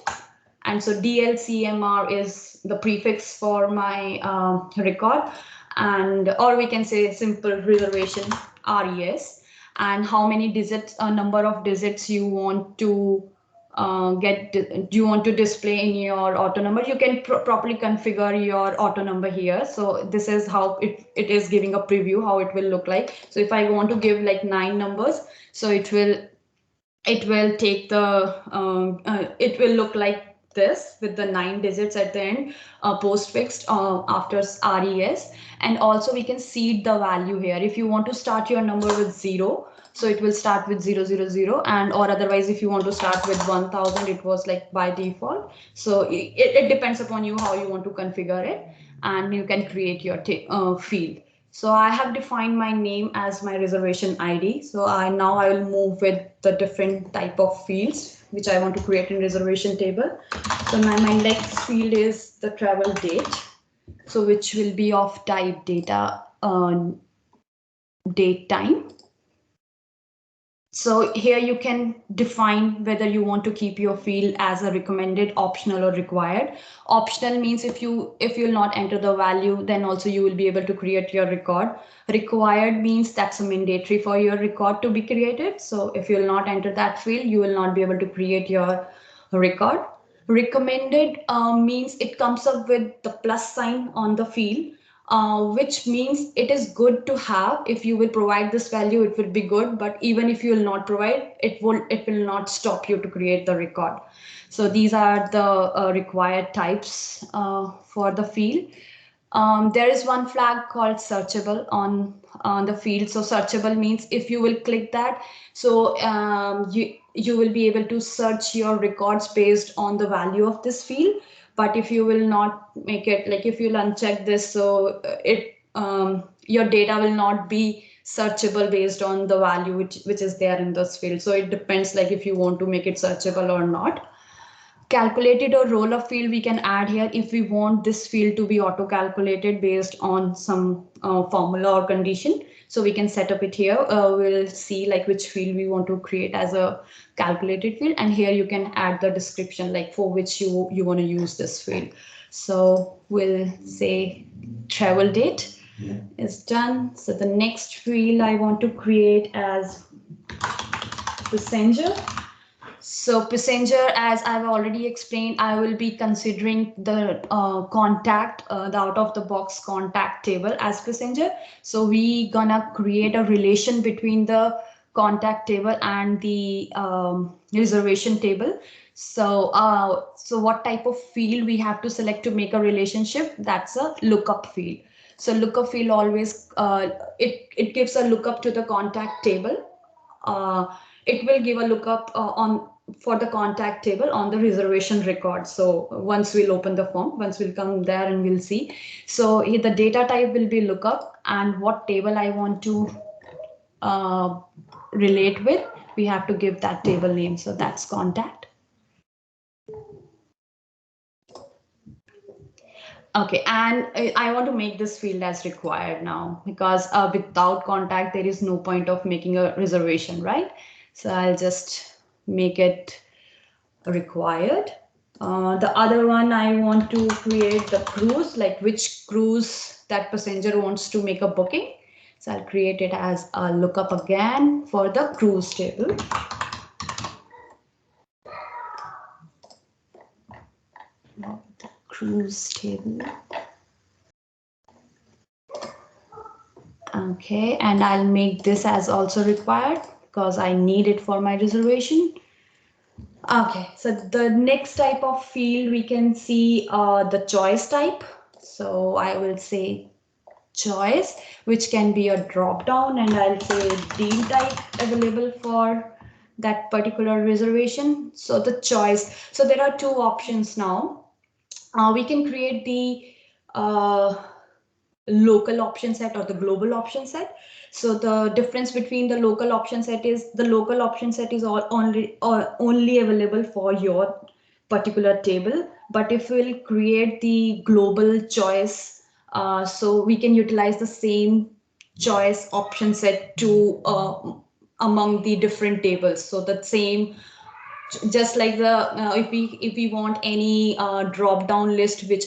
And so DLCMR is the prefix for my record, and or we can say simple reservation RES, and how many digits, a number of digits you want to do you want to display in your auto number. You can properly configure your auto number here. So this is how it is giving a preview how it will look like. So if I want to give like 9 numbers, so it will take the it will look like this with the 9 digits at the end, postfixed after RES. And also we can seed the value here. If you want to start your number with 0, so it will start with 000, and or otherwise if you want to start with 1000, it was like by default. So it depends upon you how you want to configure it, and you can create your field. So I have defined my name as my reservation ID. So now I will move with the different type of fields which I want to create in reservation table. So my next field is the travel date. So which will be of type data date time. So here you can define whether you want to keep your field as a recommended, optional, or required. Optional means if you'll not enter the value, then also you will be able to create your record. Required means that's a mandatory for your record to be created. So if you'll not enter that field, you will not be able to create your record. Recommended means it comes up with the plus sign on the field. Which means it is good to have. If you will provide this value, it will be good, but even if you will not provide, it will not stop you to create the record. So these are the required types for the field. There is one flag called searchable on the field. So searchable means if you will click that, so you will be able to search your records based on the value of this field. But if you will not make it, like if you'll uncheck this, so your data will not be searchable based on the value which is there in this field. So it depends, like if you want to make it searchable or not. Calculated or roll-up field we can add here if we want this field to be auto-calculated based on some formula or condition. So we can set up it here. We'll see like which field we want to create as a calculated field, and here you can add the description like for which you want to use this field. So we'll say travel date is done. So the next field I want to create as passenger. So passenger, as I've already explained, I will be considering the contact, the out of the box contact table as passenger. So we gonna create a relation between the contact table and the reservation table. So so what type of field we have to select to make a relationship? That's a lookup field. So lookup field always it gives a lookup to the contact table. It will give a lookup for the contact table on the reservation record. So once we'll open the form, once we'll come there and we'll see. So the data type will be lookup, and what table I want to relate with, we have to give that table name. So that's contact. Okay, and I want to make this field as required now, because without contact, there is no point of making a reservation, right? So I'll just make it required. The other one, I want to create the cruise, like which cruise that passenger wants to make a booking. So I'll create it as a lookup again for the cruise table. Cruise table. Okay, and I'll make this as also required. because I need it for my reservation. Okay, so the next type of field we can see the choice type. So I will say choice, which can be a drop down, and I'll say deal type available for that particular reservation. So the choice. So there are two options now. We can create the local option set or the global option set. So the difference between the local option set is the local option set is only available for your particular table. But if we'll create the global choice, so we can utilize the same choice option set to among the different tables. So the same, just like the if we want any drop down list which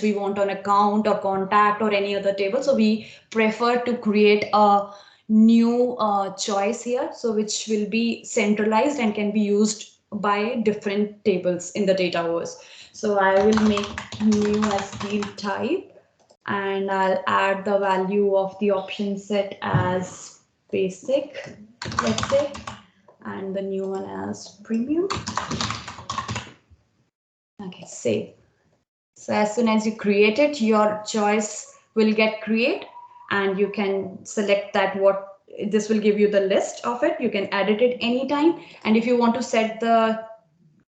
we want on account or contact or any other table, so we prefer to create a new choice here, so which will be centralized and can be used by different tables in the Dataverse. So I will make new as field type, and I'll add the value of the option set as basic, let's say, and the new one as premium. Okay, save. So as soon as you create it, your choice will get create, and you can select that what this will give you the list of it. You can edit it anytime, and if you want to set the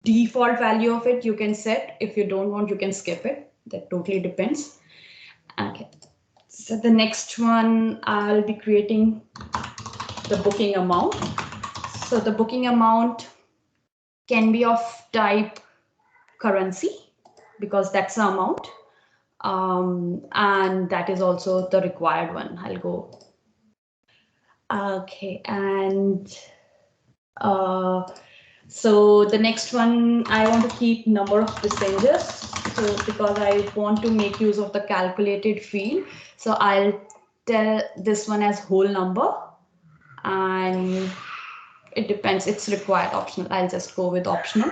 default value of it, you can set. If you don't want, you can skip it. That totally depends. Okay, so the next one, I'll be creating the booking amount. So the booking amount can be of type currency, because that's the amount, and that is also the required one. I'll go. Okay, and so the next one, I want to keep number of passengers. So because I want to make use of the calculated field, so I'll tell this one as whole number, and it depends, it's required, optional. I'll just go with optional.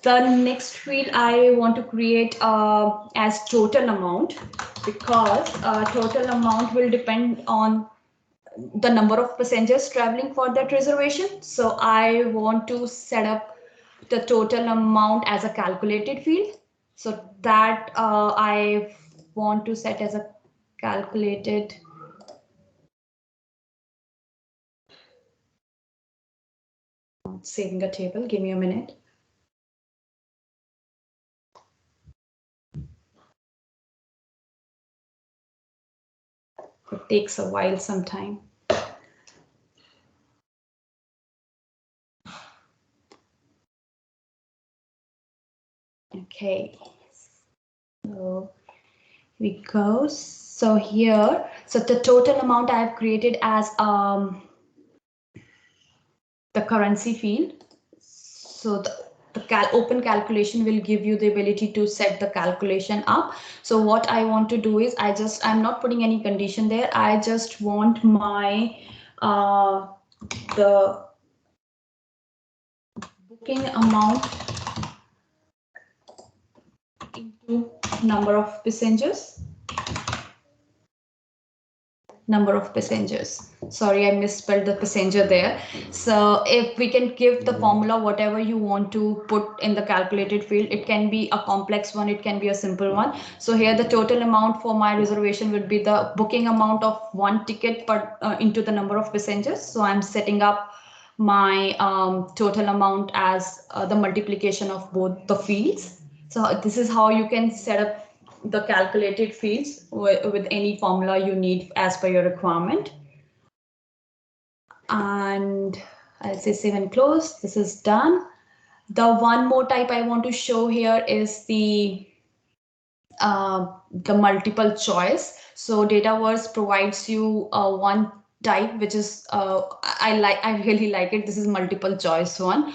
The next field I want to create as total amount, because total amount will depend on the number of passengers traveling for that reservation. So I want to set up the total amount as a calculated field. So that I want to set as a calculated. Saving a table, give me a minute. It takes a while sometime. Okay, so here we go. So here, so the total amount I have created as the currency field. So the open calculation will give you the ability to set the calculation up. So what I want to do is I'm not putting any condition there. I just want my the booking amount into number of passengers. Sorry, I misspelled the passenger there. So if we can give the formula, whatever you want to put in the calculated field, it can be a complex one, it can be a simple one. So here the total amount for my reservation would be the booking amount of one ticket per into the number of passengers. So I'm setting up my total amount as the multiplication of both the fields. So this is how you can set up the calculated fields with any formula you need as per your requirement. And I'll say save and close. This is done. The one more type I want to show here is the multiple choice. So Dataverse provides you one type, which is I really like it. This is multiple choice one.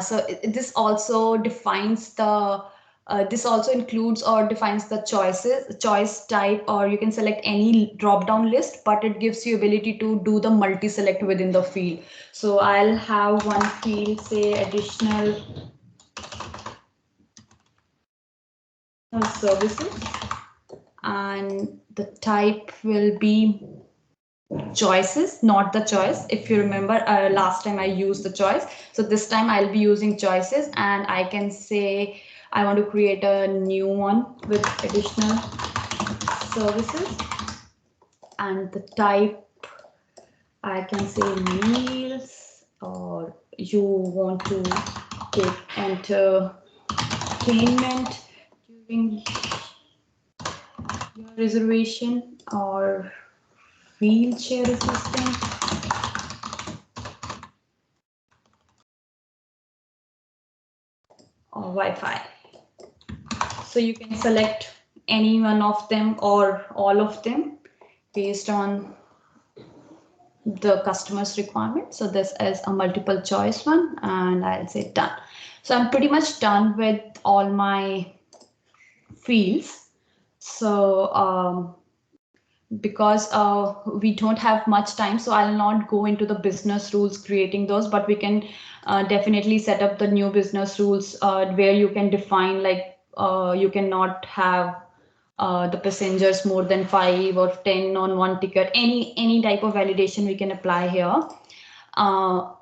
So this also defines the this also includes or defines the choice type, or you can select any drop down list, but it gives you ability to do the multi select within the field. So I'll have one field, say additional services, and the type will be choices, not the choice. If you remember, last time I used the choice. So this time I'll be using choices, and I can say I want to create a new one with additional services, and the type I can say meals, or you want to take entertainment during your reservation, or wheelchair assistant, or Wi-Fi. So you can select any one of them or all of them based on the customer's requirement. So this is a multiple choice one, and I'll say done. So I'm pretty much done with all my fields. So because we don't have much time, so I'll not go into the business rules creating those, but we can definitely set up the new business rules where you can define, like you cannot have the passengers more than 5 or 10 on one ticket. Any type of validation we can apply here. Oh,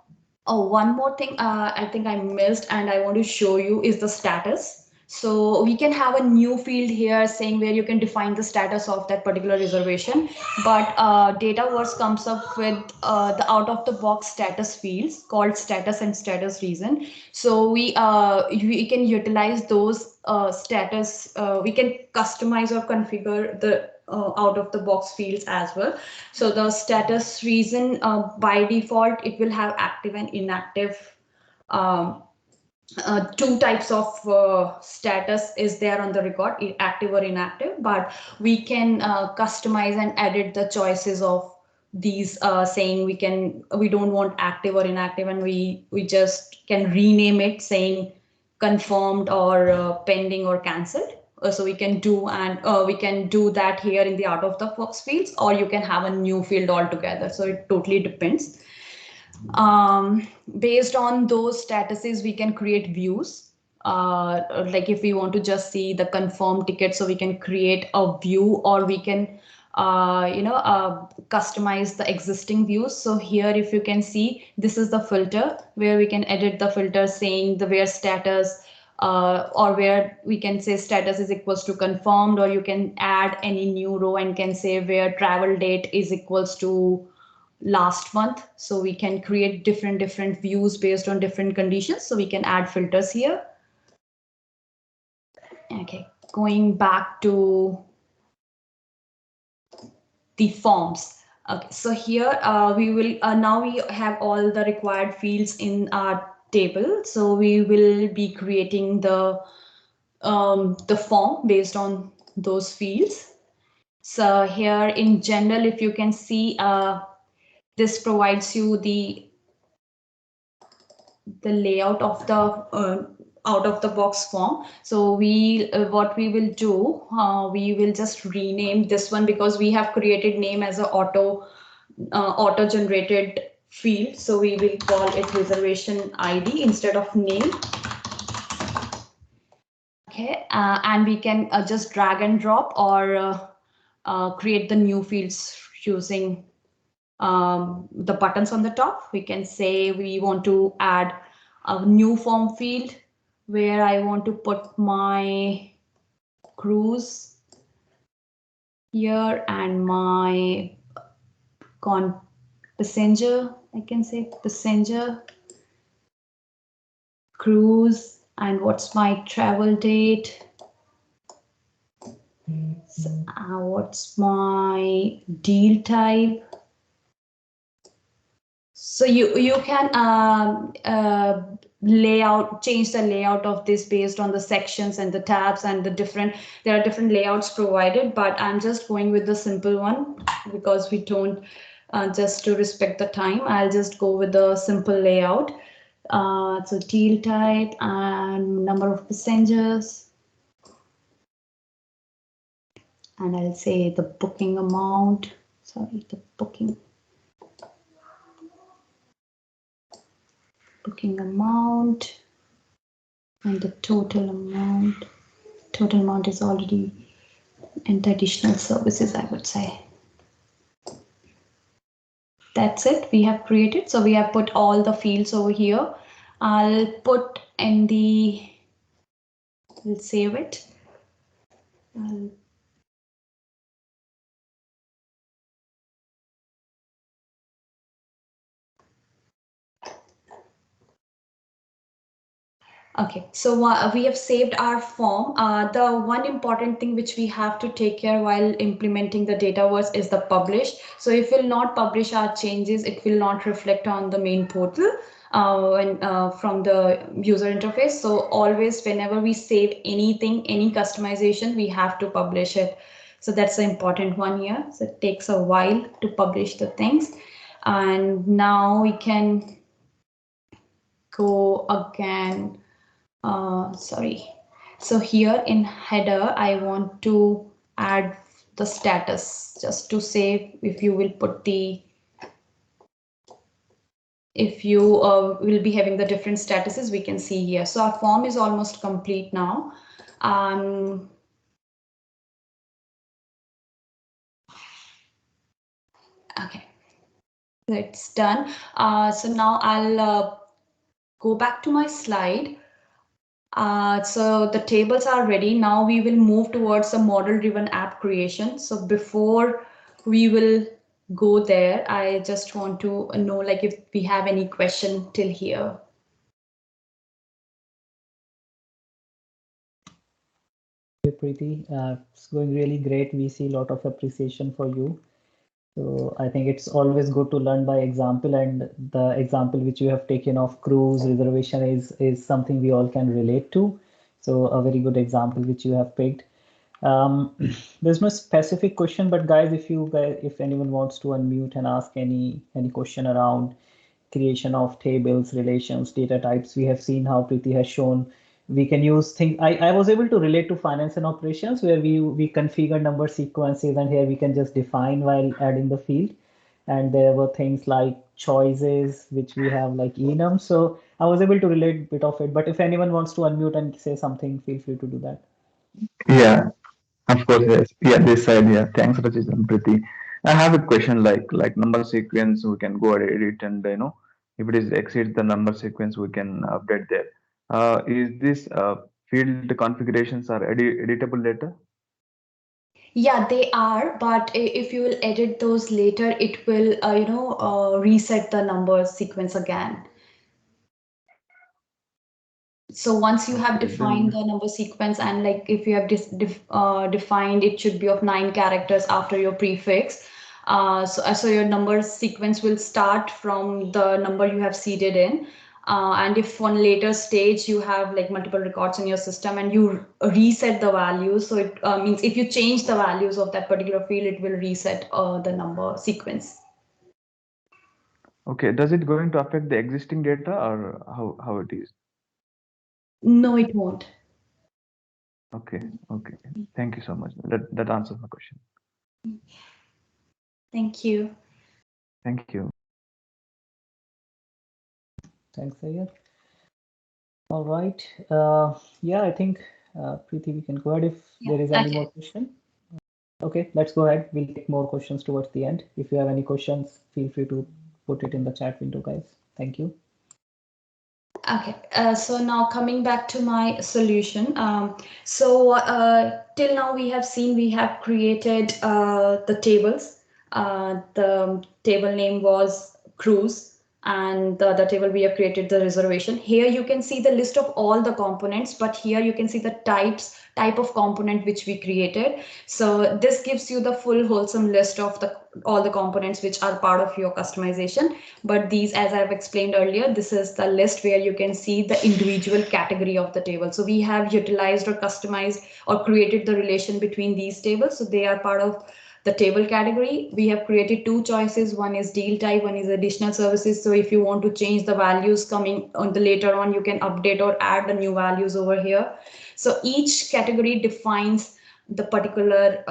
one more thing I think I missed and I want to show you is the status. So we can have a new field here saying where you can define the status of that particular reservation. But Dataverse comes up with the out of the box status fields called status and status reason. So we can utilize those status. We can customize or configure the out of the box fields as well. So the status reason, by default, it will have active and inactive. Um, Two types of status is there on the record, active or inactive, but we can customize and edit the choices of these, saying we don't want active or inactive, and we just can rename it saying confirmed or pending or cancelled. So we can do that here in the out of the box fields, or you can have a new field altogether. So it totally depends. Based on those statuses, we can create views. Like if we want to just see the confirmed ticket, so we can create a view, or we can customize the existing views. So here, if you can see, this is the filter where we can edit the filter saying the where status, or where we can say status is equals to confirmed, or you can add any new row and can say where travel date is equals to last month. So we can create different views based on different conditions. So we can add filters here. Okay, going back to the forms. Okay, so here we will now we have all the required fields in our table. So we will be creating the form based on those fields. So here in general, if you can see, this provides you the layout of the out of the box form. So what we will do, we will just rename this one because we have created name as a auto generated field. So we will call it reservation ID instead of name. Okay, and we can just drag and drop or create the new fields using the buttons on the top. We can say we want to add a new form field where I want to put my cruise here and my passenger. I can say passenger, cruise, and what's my travel date. So, what's my deal type? So you can change the layout of this based on the sections and the tabs and there are different layouts provided, but I'm just going with the simple one because we don't, just to respect the time, I'll just go with the simple layout. So deal type and number of passengers, and I'll say the booking amount, the booking amount, and the total amount. Total amount is already, and the additional services, I would say. that's it. We have created. So we have put all the fields over here. I'll put in the, we'll save it. Okay, so we have saved our form. The one important thing which we have to take care while implementing the Dataverse is the publish. So if we'll not publish our changes, it will not reflect on the main portal from the user interface. So always whenever we save anything, any customization, we have to publish it. So that's the important one here. So it takes a while to publish the things. And now we can go again. Sorry. So here in header, I want to add the status just to say if you will put the, if you will be having the different statuses, we can see here. So our form is almost complete now. Okay, it's done. So now I'll go back to my slide. So the tables are ready. Now we will move towards a model-driven app creation. So before we will go there, I just want to know like if we have any question till here. Preeti, it's going really great. We see a lot of appreciation for you. So I think it's always good to learn by example, and the example which you have taken of cruise reservation is something we all can relate to. So a very good example which you have picked. There's no specific question, but guys, if anyone wants to unmute and ask any question around creation of tables, relations, data types, we have seen how Preeti has shown we can use things. I was able to relate to finance and operations where we configure number sequences, and here we can just define while adding the field. And there were things like choices which we have like enum. So I was able to relate a bit of it. But if anyone wants to unmute and say something, feel free to do that. Yeah, of course, yes. Yeah, this side, yeah. Thanks, Rajit and Priti. I have a question like number sequence, we can go and edit and if it is exceeds the number sequence, we can update there. Is this field configurations are editable later? Yeah, they are, but if you will edit those later, it will, reset the number sequence again. So once you have defined the number sequence, and like if you have defined it should be of 9 characters after your prefix, so your number sequence will start from the number you have seeded in. And if on later stage you have like multiple records in your system and you reset the values, so it means if you change the values of that particular field, it will reset the number sequence. Okay, does it going to affect the existing data or how it is? No, it won't. Okay, okay. Thank you so much. That answers my question. Thank you. Thank you. Thanks, Ayar. All right. Yeah, I think Preeti, we can go ahead if there is any more question. Okay, let's go ahead. We'll take more questions towards the end. If you have any questions, feel free to put it in the chat window, guys. Thank you. Okay, so now coming back to my solution. Till now we have seen we have created the tables. The table name was cruise, and the other table we have created the reservation. Here you can see the list of all the components, but here you can see the type of component which we created. So this gives you the full wholesome list of all the components which are part of your customization. But these, as I've explained earlier, this is the list where you can see the individual category of the table. So we have utilized or customized or created the relation between these tables. So they are part of the table category. We have created 2 choices. One is deal type, one is additional services. So if you want to change the values coming on the later on, you can update or add the new values over here. So each category defines the particular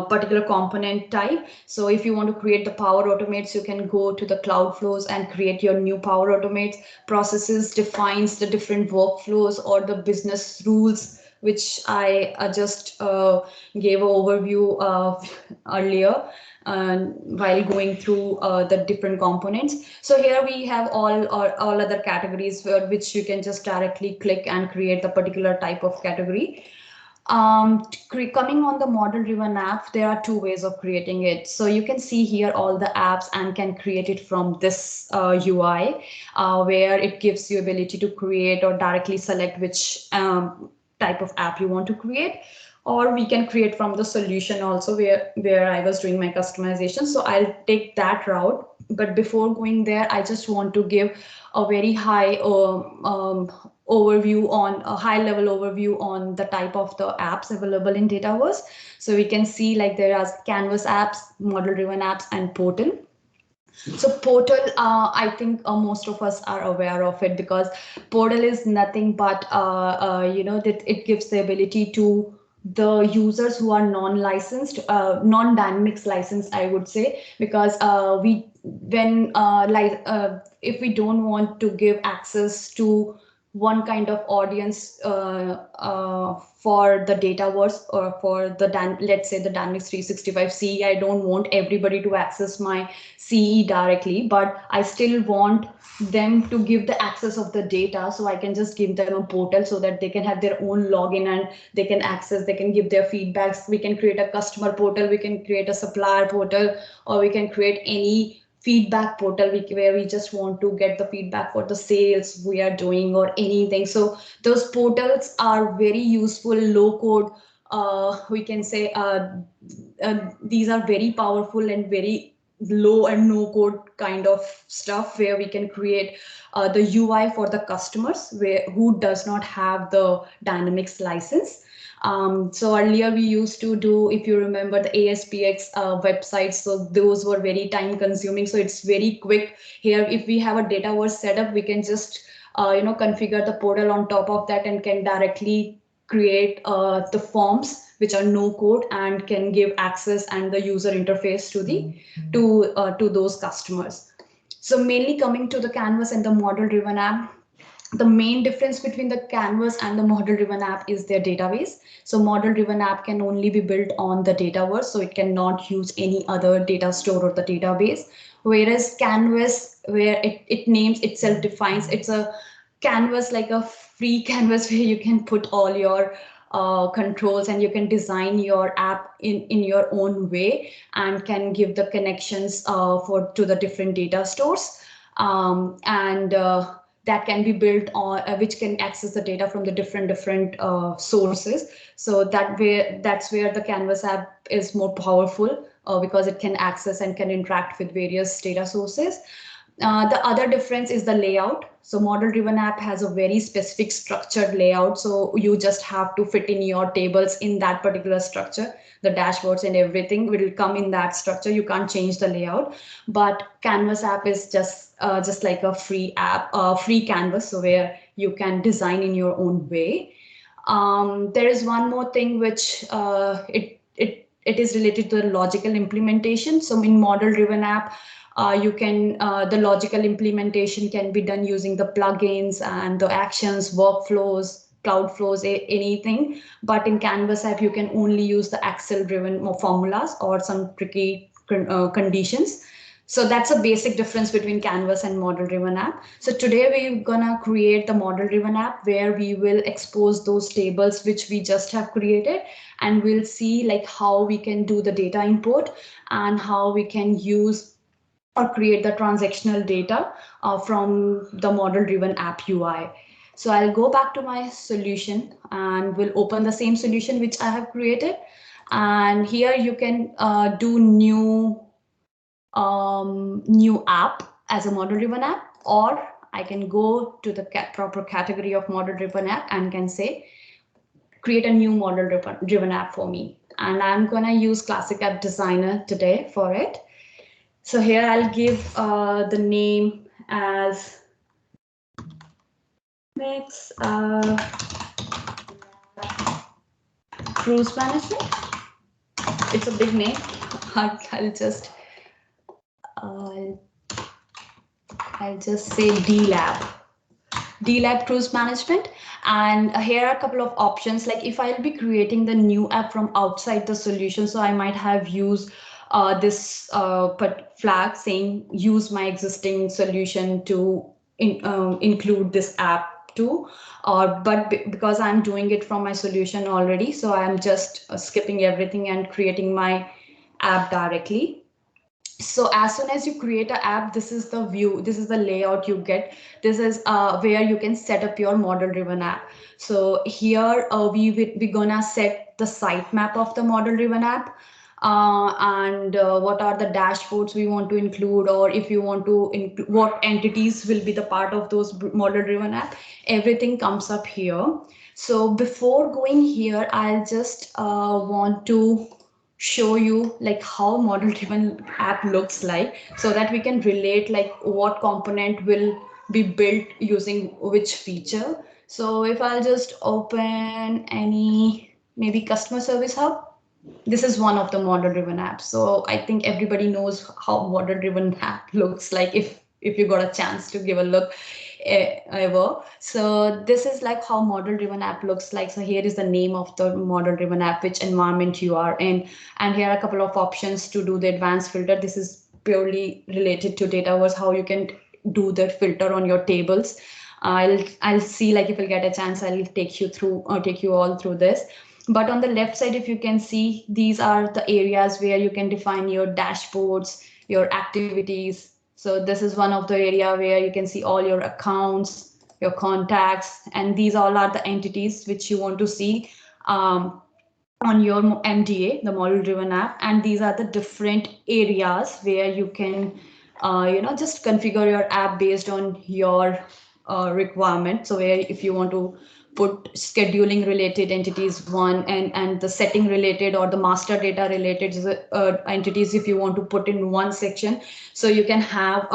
particular component type. So if you want to create the Power Automates, you can go to the Cloud Flows and create your new Power Automates. Processes defines the different workflows or the business rules, which I just gave an overview of earlier. while going through the different components. So here we have all other categories which you can just directly click and create the particular type of category. Coming on the model driven app, there are two ways of creating it. So you can see here all the apps and can create it from this UI, where it gives you ability to create or directly select which type of app you want to create. Or we can create from the solution also, where I was doing my customization. So I'll take that route. But before going there, I just want to give a very high overview on a high level overview on the type of the apps available in Dataverse. So we can see like there are Canvas apps, model driven apps, and Portal. So Portal, I think most of us are aware of it, because Portal is nothing but that it gives the ability to the users who are non-licensed, non-Dynamics licensed, I would say, because if we don't want to give access to one kind of audience for the Dataverse or for the let's say the Dynamics 365 CE, I don't want everybody to access my CE directly, but I still want them to give the access of the data. So I can just give them a portal so that they can have their own login and they can access, they can give their feedbacks. We can create a customer portal, we can create a supplier portal, or we can create any feedback portal where we just want to get the feedback for the sales we are doing or anything. So those portals are very useful, low code. We can say these are very powerful and very low and no code kind of stuff, where we can create the UI for the customers who does not have the Dynamics license. So earlier we used to do, if you remember, the ASPX websites. So those were very time consuming. So it's very quick here. If we have a Dataverse setup, we can just configure the portal on top of that and can directly create the forms which are no code and can give access and the user interface to the to those customers. So mainly coming to the Canvas and the model driven app, the main difference between the Canvas and the model driven app is their database. So model driven app can only be built on the Dataverse, so it cannot use any other data store or the database. Whereas Canvas, where it names itself defines, it's a canvas, like a free canvas where you can put all your controls and you can design your app in your own way and can give the connections to the different data stores. That can be built on which can access the data from the different sources. So that's where the Canvas app is more powerful, because it can access and can interact with various data sources. The other difference is the layout. So model driven app has a very specific structured layout. So you just have to fit in your tables in that particular structure. The dashboards and everything will come in that structure. You can't change the layout. But Canvas app is just like a free app, free canvas, so where you can design in your own way. There is one more thing which it is related to the logical implementation. So in model driven app, the logical implementation can be done using the plugins and the actions, workflows, cloud flows, anything. But in Canvas app, you can only use the Excel driven formulas or some tricky conditions. So that's a basic difference between Canvas and model driven app. So today we're gonna create the model driven app where we will expose those tables which we just have created, and we'll see like how we can do the data import and how we can use or create the transactional data from the model driven app UI. So I'll go back to my solution and we'll open the same solution which I have created. And here you can do new app as a model driven app, or I can go to the proper category of model driven app and can say, create a new model driven app for me. And I'm gonna use Classic App Designer today for it. So here I'll give the name as next cruise management. It's a big name. I'll just say DLab cruise management. And here are a couple of options. Like if I'll be creating the new app from outside the solution, so I might have used this flag saying use my existing solution to include this app too, but because I'm doing it from my solution already, so I'm just skipping everything and creating my app directly. So as soon as you create an app, this is the view, this is the layout you get. This is where you can set up your model driven app. So here we're gonna set the sitemap of the model driven app, and what are the dashboards we want to include, or if you want to include what entities will be the part of those model driven app. Everything comes up here. So before going here, I'll just want to show you like how model driven app looks like, so that we can relate like what component will be built using which feature. So if I'll just open any, maybe customer service hub, this is one of the model driven apps. So I think everybody knows how model driven app looks like, if you got a chance to give a look ever. So this is like how model driven app looks like. So here is the name of the model driven app, which environment you are in, and here are a couple of options to do the advanced filter. This is purely related to Dataverse, how you can do the filter on your tables. I'll see, like if I get a chance, I'll take you through or take you all through this. But on the left side, if you can see, these are the areas where you can define your dashboards, your activities. So this is one of the area where you can see all your accounts, your contacts, and these all are the entities which you want to see on your MDA, the model driven app. And these are the different areas where you can just configure your app based on your requirement. So where if you want to put scheduling related entities one, and the setting related or the master data related entities, if you want to put in one section, so you can have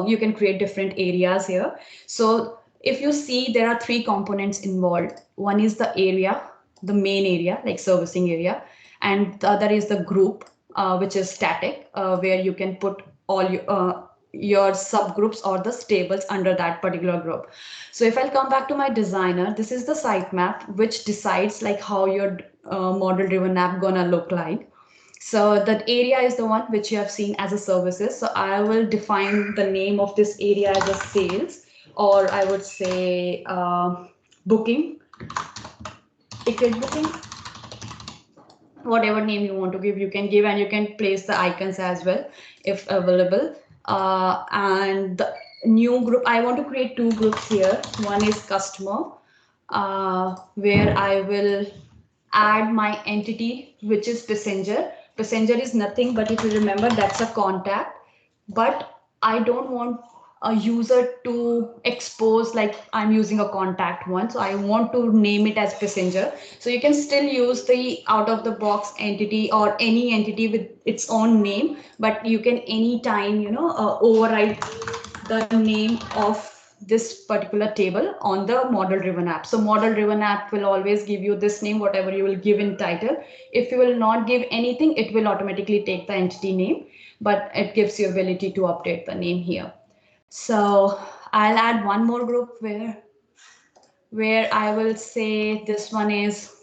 you can create different areas here. So if you see, there are three components involved. One is the area, the main area like servicing area, and the other is the group, which is static, where you can put all your subgroups or the tables under that particular group. So if I'll come back to my designer, this is the sitemap which decides like how your model driven app gonna look like. So that area is the one which you have seen as a services. So I will define the name of this area as a sales, or I would say booking, ticket booking, whatever name you want to give, you can give, and you can place the icons as well if available. And the new group, I want to create two groups here. One is customer, where I will add my entity, which is passenger. Passenger is nothing but, if you remember, that's a contact. But I don't want a user to expose like I'm using a contact one. So I want to name it as passenger. So you can still use the out of the box entity or any entity with its own name, but you can anytime, override the name of this particular table on the model driven app. So model driven app will always give you this name, whatever you will give in title. If you will not give anything, it will automatically take the entity name, but it gives you ability to update the name here. So I'll add one more group where I will say this one is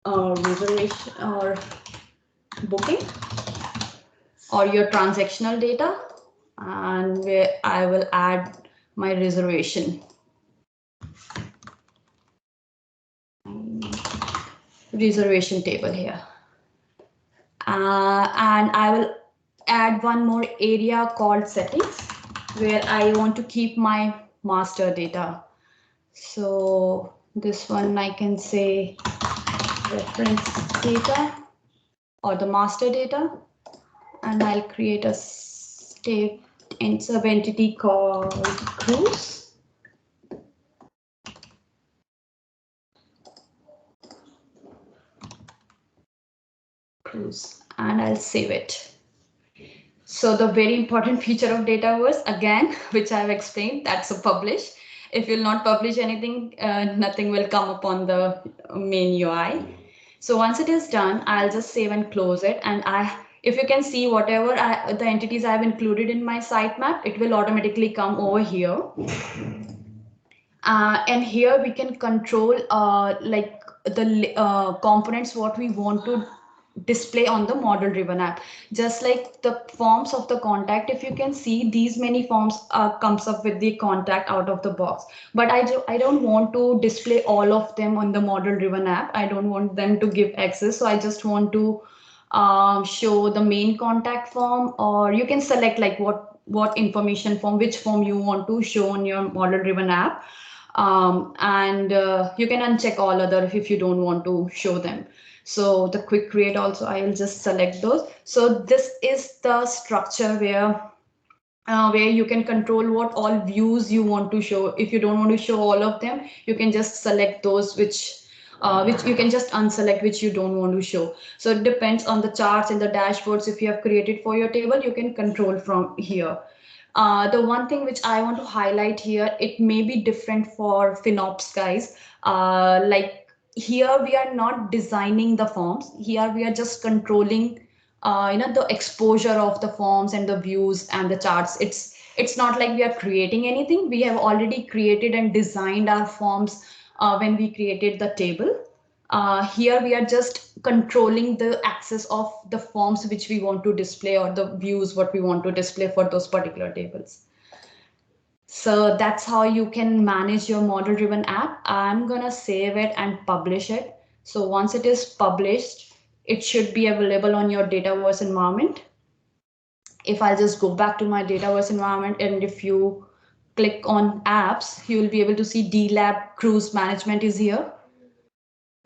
reservation or booking or your transactional data, and where I will add my reservation. Reservation table here. And I will add one more area called settings, where I want to keep my master data. So this one I can say reference data or the master data, and I'll create a state and sub entity called cruise. And I'll save it. So the very important feature of Dataverse, again, which I've explained, that's a publish. If you'll not publish anything, nothing will come up on the main UI. So once it is done, I'll just save and close it. And if you can see whatever the entities I've included in my sitemap, it will automatically come over here. And here we can control like the components what we want to display on the model driven app. Just like the forms of the contact, if you can see, these many forms comes up with the contact out of the box, but I don't want to display all of them on the model driven app. I don't want them to give access, so I just want to show the main contact form, or you can select like what information form, which form you want to show on your model driven app. And you can uncheck all other if you don't want to show them. So the quick create also, I will just select those. So this is the structure where you can control what all views you want to show. If you don't want to show all of them, you can just select those which you can just unselect which you don't want to show. So it depends on the charts and the dashboards if you have created for your table, you can control from here. The one thing which I want to highlight here, it may be different for FinOps guys. Like here we are not designing the forms. Here we are just controlling the exposure of the forms and the views and the charts. It's not like we are creating anything. We have already created and designed our forms when we created the table. Here we are just controlling the access of the forms which we want to display, or the views what we want to display for those particular tables. So that's how you can manage your model driven app. I'm gonna save it and publish it. So once it is published, it should be available on your Dataverse environment. If I just go back to my Dataverse environment, and if you click on apps, you will be able to see DLab Cruise Management is here.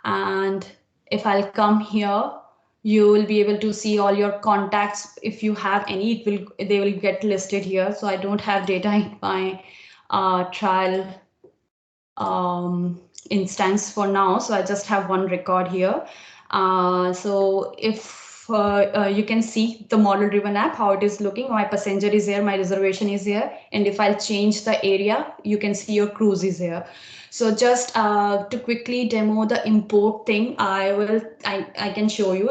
And if I'll come here, you will be able to see all your contacts. If you have any, they will get listed here. So I don't have data in my trial instance for now. So I just have one record here. So if you can see the model driven app, how it is looking. My passenger is here, my reservation is here. And if I'll change the area, you can see your cruise is here. So just to quickly demo the import thing, I can show you.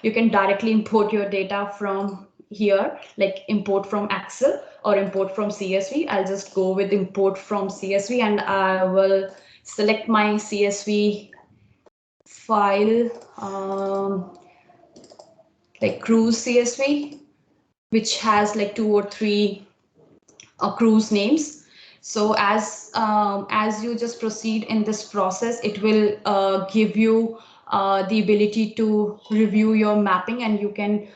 You can directly import your data from here, like import from Excel or import from CSV. I'll just go with import from CSV, and I will select my CSV file, like cruise CSV, which has like 2 or 3 cruise names. So as you just proceed in this process, it will give you the ability to review your mapping, and you can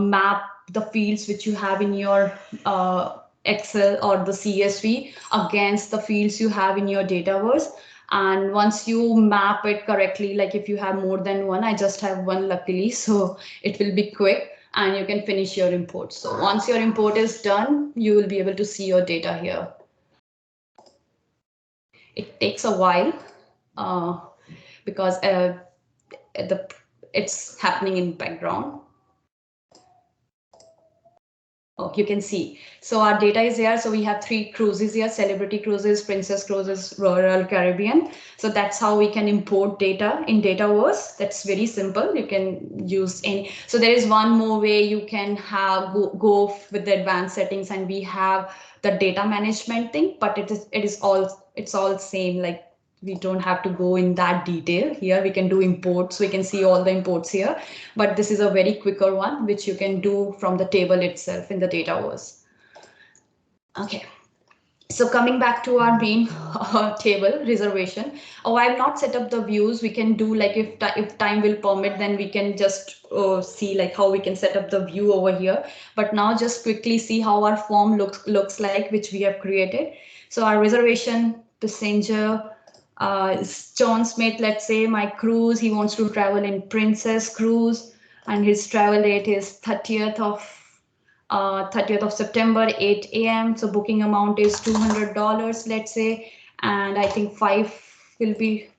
map the fields which you have in your Excel or the CSV against the fields you have in your Dataverse. And once you map it correctly, like if you have more than one, I just have one luckily, so it will be quick and you can finish your import. So once your import is done, you will be able to see your data here. It takes a while because it's happening in background. Oh, you can see. So our data is here. So we have 3 cruises here: Celebrity Cruises, Princess Cruises, Royal Caribbean. So that's how we can import data in Dataverse. That's very simple. You can use any. So there is one more way you can have go with the advanced settings, and we have the data management thing, but it's all same. Like we don't have to go in that detail here. We can do imports. We can see all the imports here, but this is a very quicker one, which you can do from the table itself in the Dataverse. Okay. So coming back to our main table reservation. Oh, I've not set up the views. We can do like if time will permit, then we can just see like how we can set up the view over here. But now just quickly see how our form looks like, which we have created. So our reservation passenger is John Smith. Let's say my cruise, he wants to travel in Princess Cruise, and his travel date is 30th of September, 8 a.m. So booking amount is $200, let's say, and I think 5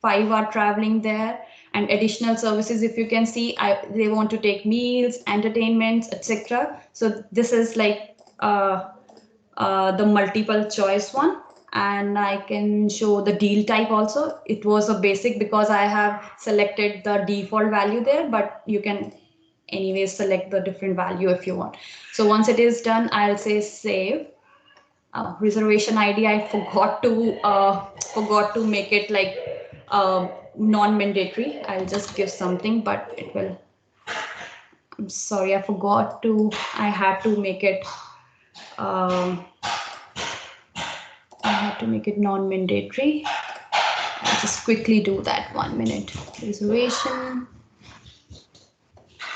are traveling there. And additional services, if you can see, they want to take meals, entertainments, etc. So this is like the multiple choice one. And I can show the deal type also. It was a basic because I have selected the default value there, but you can anyway select the different value if you want. So once it is done, I'll say save. Reservation ID, I forgot to make it like non-mandatory. I'll just give something, but it will I'm sorry, I forgot to, I had to make it, non-mandatory. I'll just quickly do that, 1 minute. Reservation.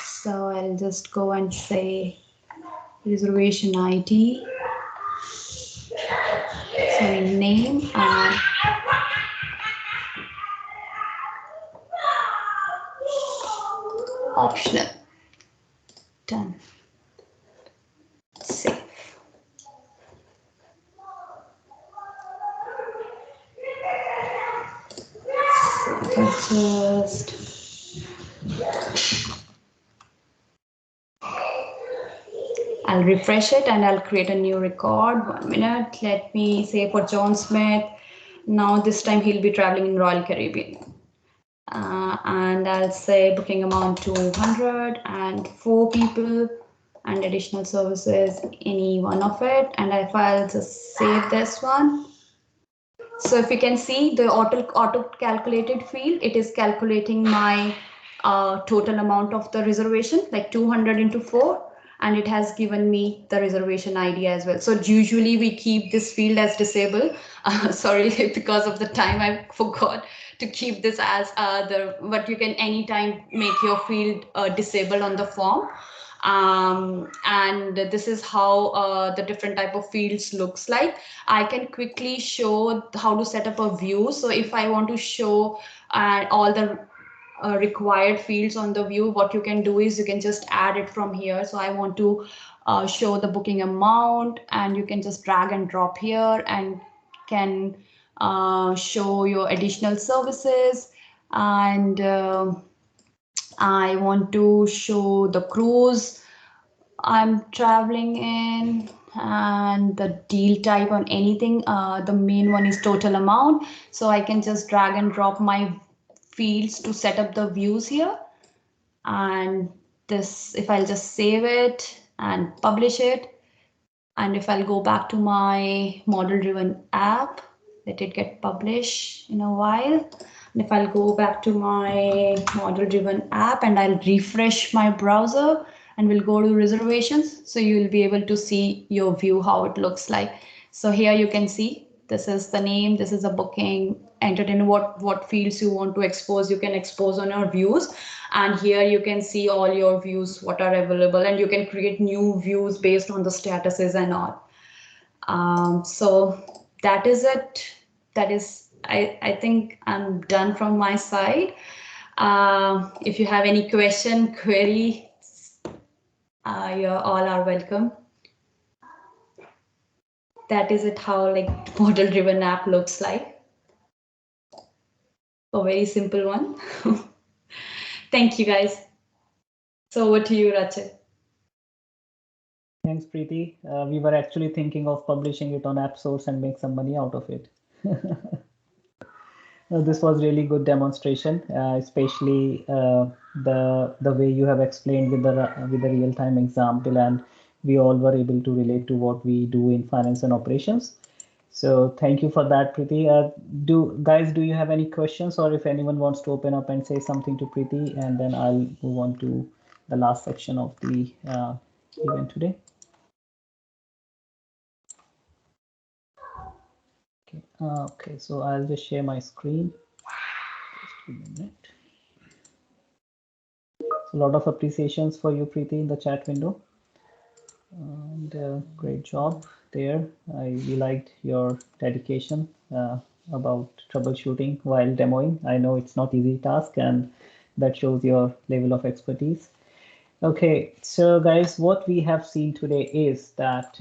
So I'll just go and say reservation ID, sorry, name, and optional. Done. Save. So just I'll refresh it and I'll create a new record. 1 minute. Let me say for John Smith. Now this time he'll be traveling in Royal Caribbean. And I'll say booking amount 200 and 4 people and additional services, any one of it. And if I'll just save this one. So if you can see the auto calculated field, it is calculating my total amount of the reservation, like 200 into 4. And it has given me the reservation ID as well. So usually we keep this field as disabled. Sorry, because of the time I forgot to keep this as but you can anytime make your field disabled on the form. And this is how the different type of fields looks like. I can quickly show how to set up a view. So if I want to show all the required fields on the view, what you can do is you can just add it from here. So I want to show the booking amount, and you can just drag and drop here and can show your additional services. And I want to show the cruise I'm traveling in and the deal type on anything. The main one is total amount. So I can just drag and drop my fields to set up the views here. And this, if I'll just save it and publish it, and if I'll go back to my model driven app, let it get published in a while. And if I'll go back to my model driven app and I'll refresh my browser and we'll go to reservations, so you'll be able to see your view, how it looks like. So here you can see this is the name, this is a booking, entered in what fields you want to expose, you can expose on your views. And here you can see all your views, what are available, and you can create new views based on the statuses and all. So that is it. That is, I think I'm done from my side. If you have any question, query, you all are welcome. That is it, how like model driven app looks like. A very simple one. Thank you guys. So over to you, Rachit. Thanks, Preeti. We were actually thinking of publishing it on AppSource and make some money out of it. This was really good demonstration, especially the way you have explained with the real-time example, and we all were able to relate to what we do in finance and operations. So thank you for that, Preeti. Do you have any questions, or if anyone wants to open up and say something to Preeti, and then I'll move on to the last section of the event today. Okay, so I'll just share my screen. Just a minute. So a lot of appreciations for you, Preeti, in the chat window. And great job there. We liked your dedication about troubleshooting while demoing. I know it's not easy task, and that shows your level of expertise. Okay, so guys, what we have seen today is that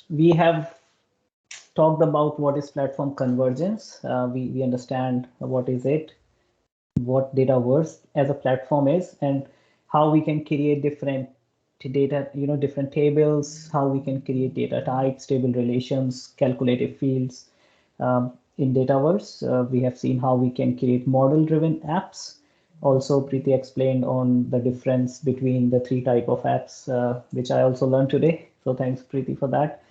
we have talked about what is platform convergence. We understand what is it, what Dataverse as a platform is, and how we can create different data, different tables, how we can create data types, table relations, calculative fields. In Dataverse, we have seen how we can create model-driven apps. Also, Preeti explained on the difference between the 3 types of apps, which I also learned today. So thanks, Preeti, for that.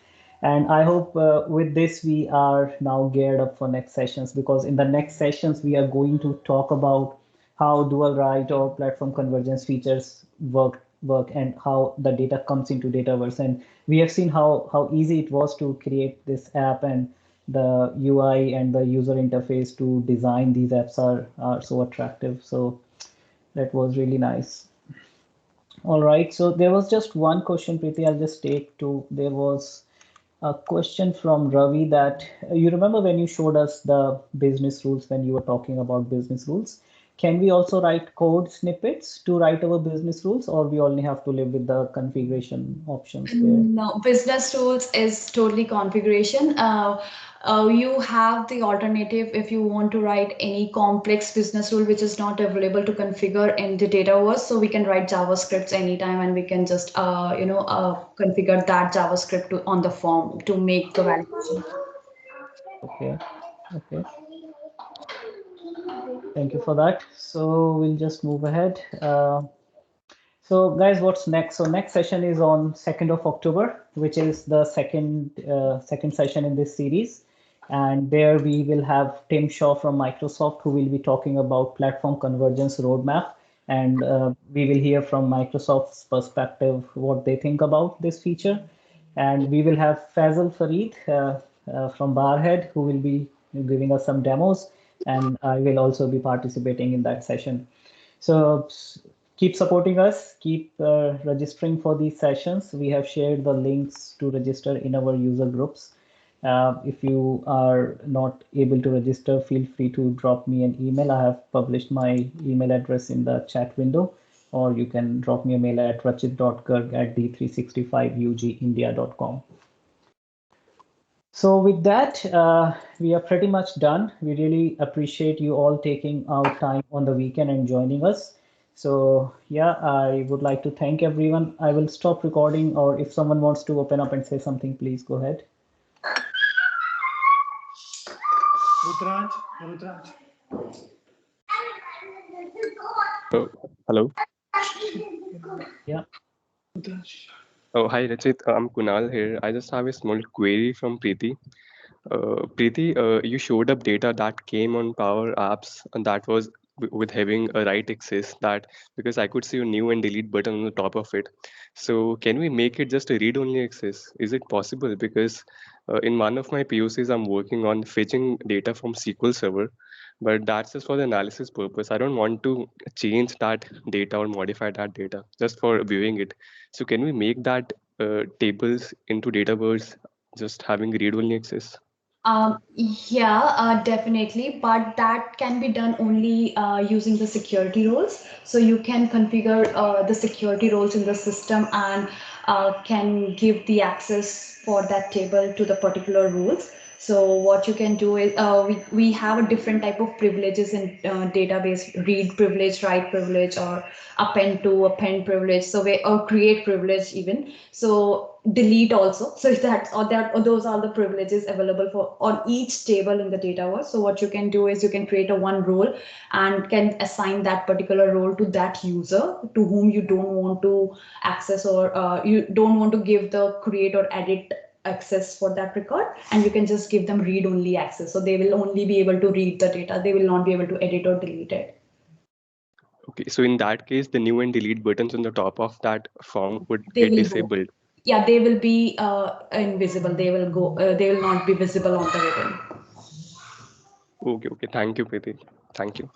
And I hope with this, we are now geared up for next sessions, because in the next sessions, we are going to talk about how dual write or platform convergence features work work and how the data comes into Dataverse. And we have seen how easy it was to create this app, and the UI and the user interface to design these apps are so attractive. So that was really nice. All right, so there was just one question, Preeti, I'll just take to. There was a question from Ravi that you remember when you showed us the business rules when you were talking about business rules. Can we also write code snippets to write our business rules, or we only have to live with the configuration options there? No, business rules is totally configuration. You have the alternative if you want to write any complex business rule which is not available to configure in the Dataverse. So we can write JavaScripts anytime, and we can just configure that JavaScript on the form to make the validation. Okay, okay. Thank you for that. So we'll just move ahead. So guys, what's next? So next session is on 2nd of October, which is the second session in this series. And there we will have Tim Shaw from Microsoft, who will be talking about platform convergence roadmap. And we will hear from Microsoft's perspective what they think about this feature. And we will have Fazal Farid from Barhead, who will be giving us some demos. And I will also be participating in that session. So keep supporting us, keep registering for these sessions. We have shared the links to register in our user groups. If you are not able to register, feel free to drop me an email. I have published my email address in the chat window, or you can drop me a mail at rachit.garg@d365ugindia.com. So with that, we are pretty much done. We really appreciate you all taking out time on the weekend and joining us. So yeah, I would like to thank everyone. I will stop recording, or if someone wants to open up and say something, please go ahead. Rudraj. Oh, hello. Yeah. Oh, hi, Rachit. I'm Kunal here. I just have a small query from Preeti. Preeti, you showed up data that came on Power Apps, and that was with having a write access. That because I could see a new and delete button on the top of it. So can we make it just a read-only access? Is it possible? Because in one of my POCs, I'm working on fetching data from SQL Server, but that's just for the analysis purpose. I don't want to change that data or modify that data just for viewing it. So can we make that tables into Dataverse just having read-only access? Yeah, definitely, but that can be done only using the security roles. So you can configure the security roles in the system and can give the access for that table to the particular rules. So what you can do is we have a different type of privileges in database: read privilege, write privilege, or append privilege. So we or create privilege even. So delete also. So that's or those are the privileges available for on each table in the Dataverse. So what you can do is you can create a one role and can assign that particular role to that user to whom you don't want to access, or you don't want to give the create or edit access for that record, and you can just give them read only access. So they will only be able to read the data. They will not be able to edit or delete it. Okay, so in that case, the new and delete buttons on the top of that form would They get will go. disabled. Yeah, they will be invisible. They will go. They will not be visible on the ribbon. Okay, okay. Thank you, Preeti. Thank you.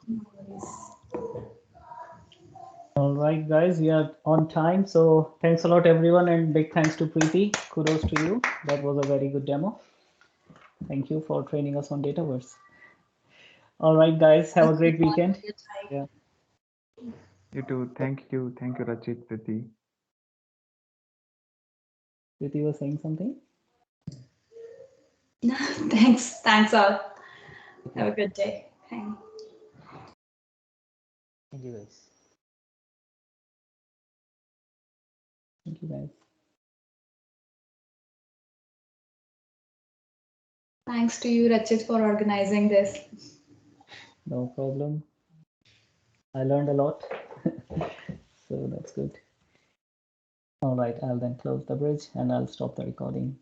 All right, guys, we are on time. So thanks a lot, everyone, and big thanks to Preeti. Kudos to you. That was a very good demo. Thank you for training us on Dataverse. All right, guys, have a great weekend. Yeah. You too. Thank you. Thank you, Rachit, Priti. Preeti was saying something. Thanks all. Have a good day. Thanks. Thank you, guys. Thank you, guys. Thanks to you, Rachit, for organizing this. No problem. I learned a lot. So that's good. All right, I'll then close the bridge and I'll stop the recording.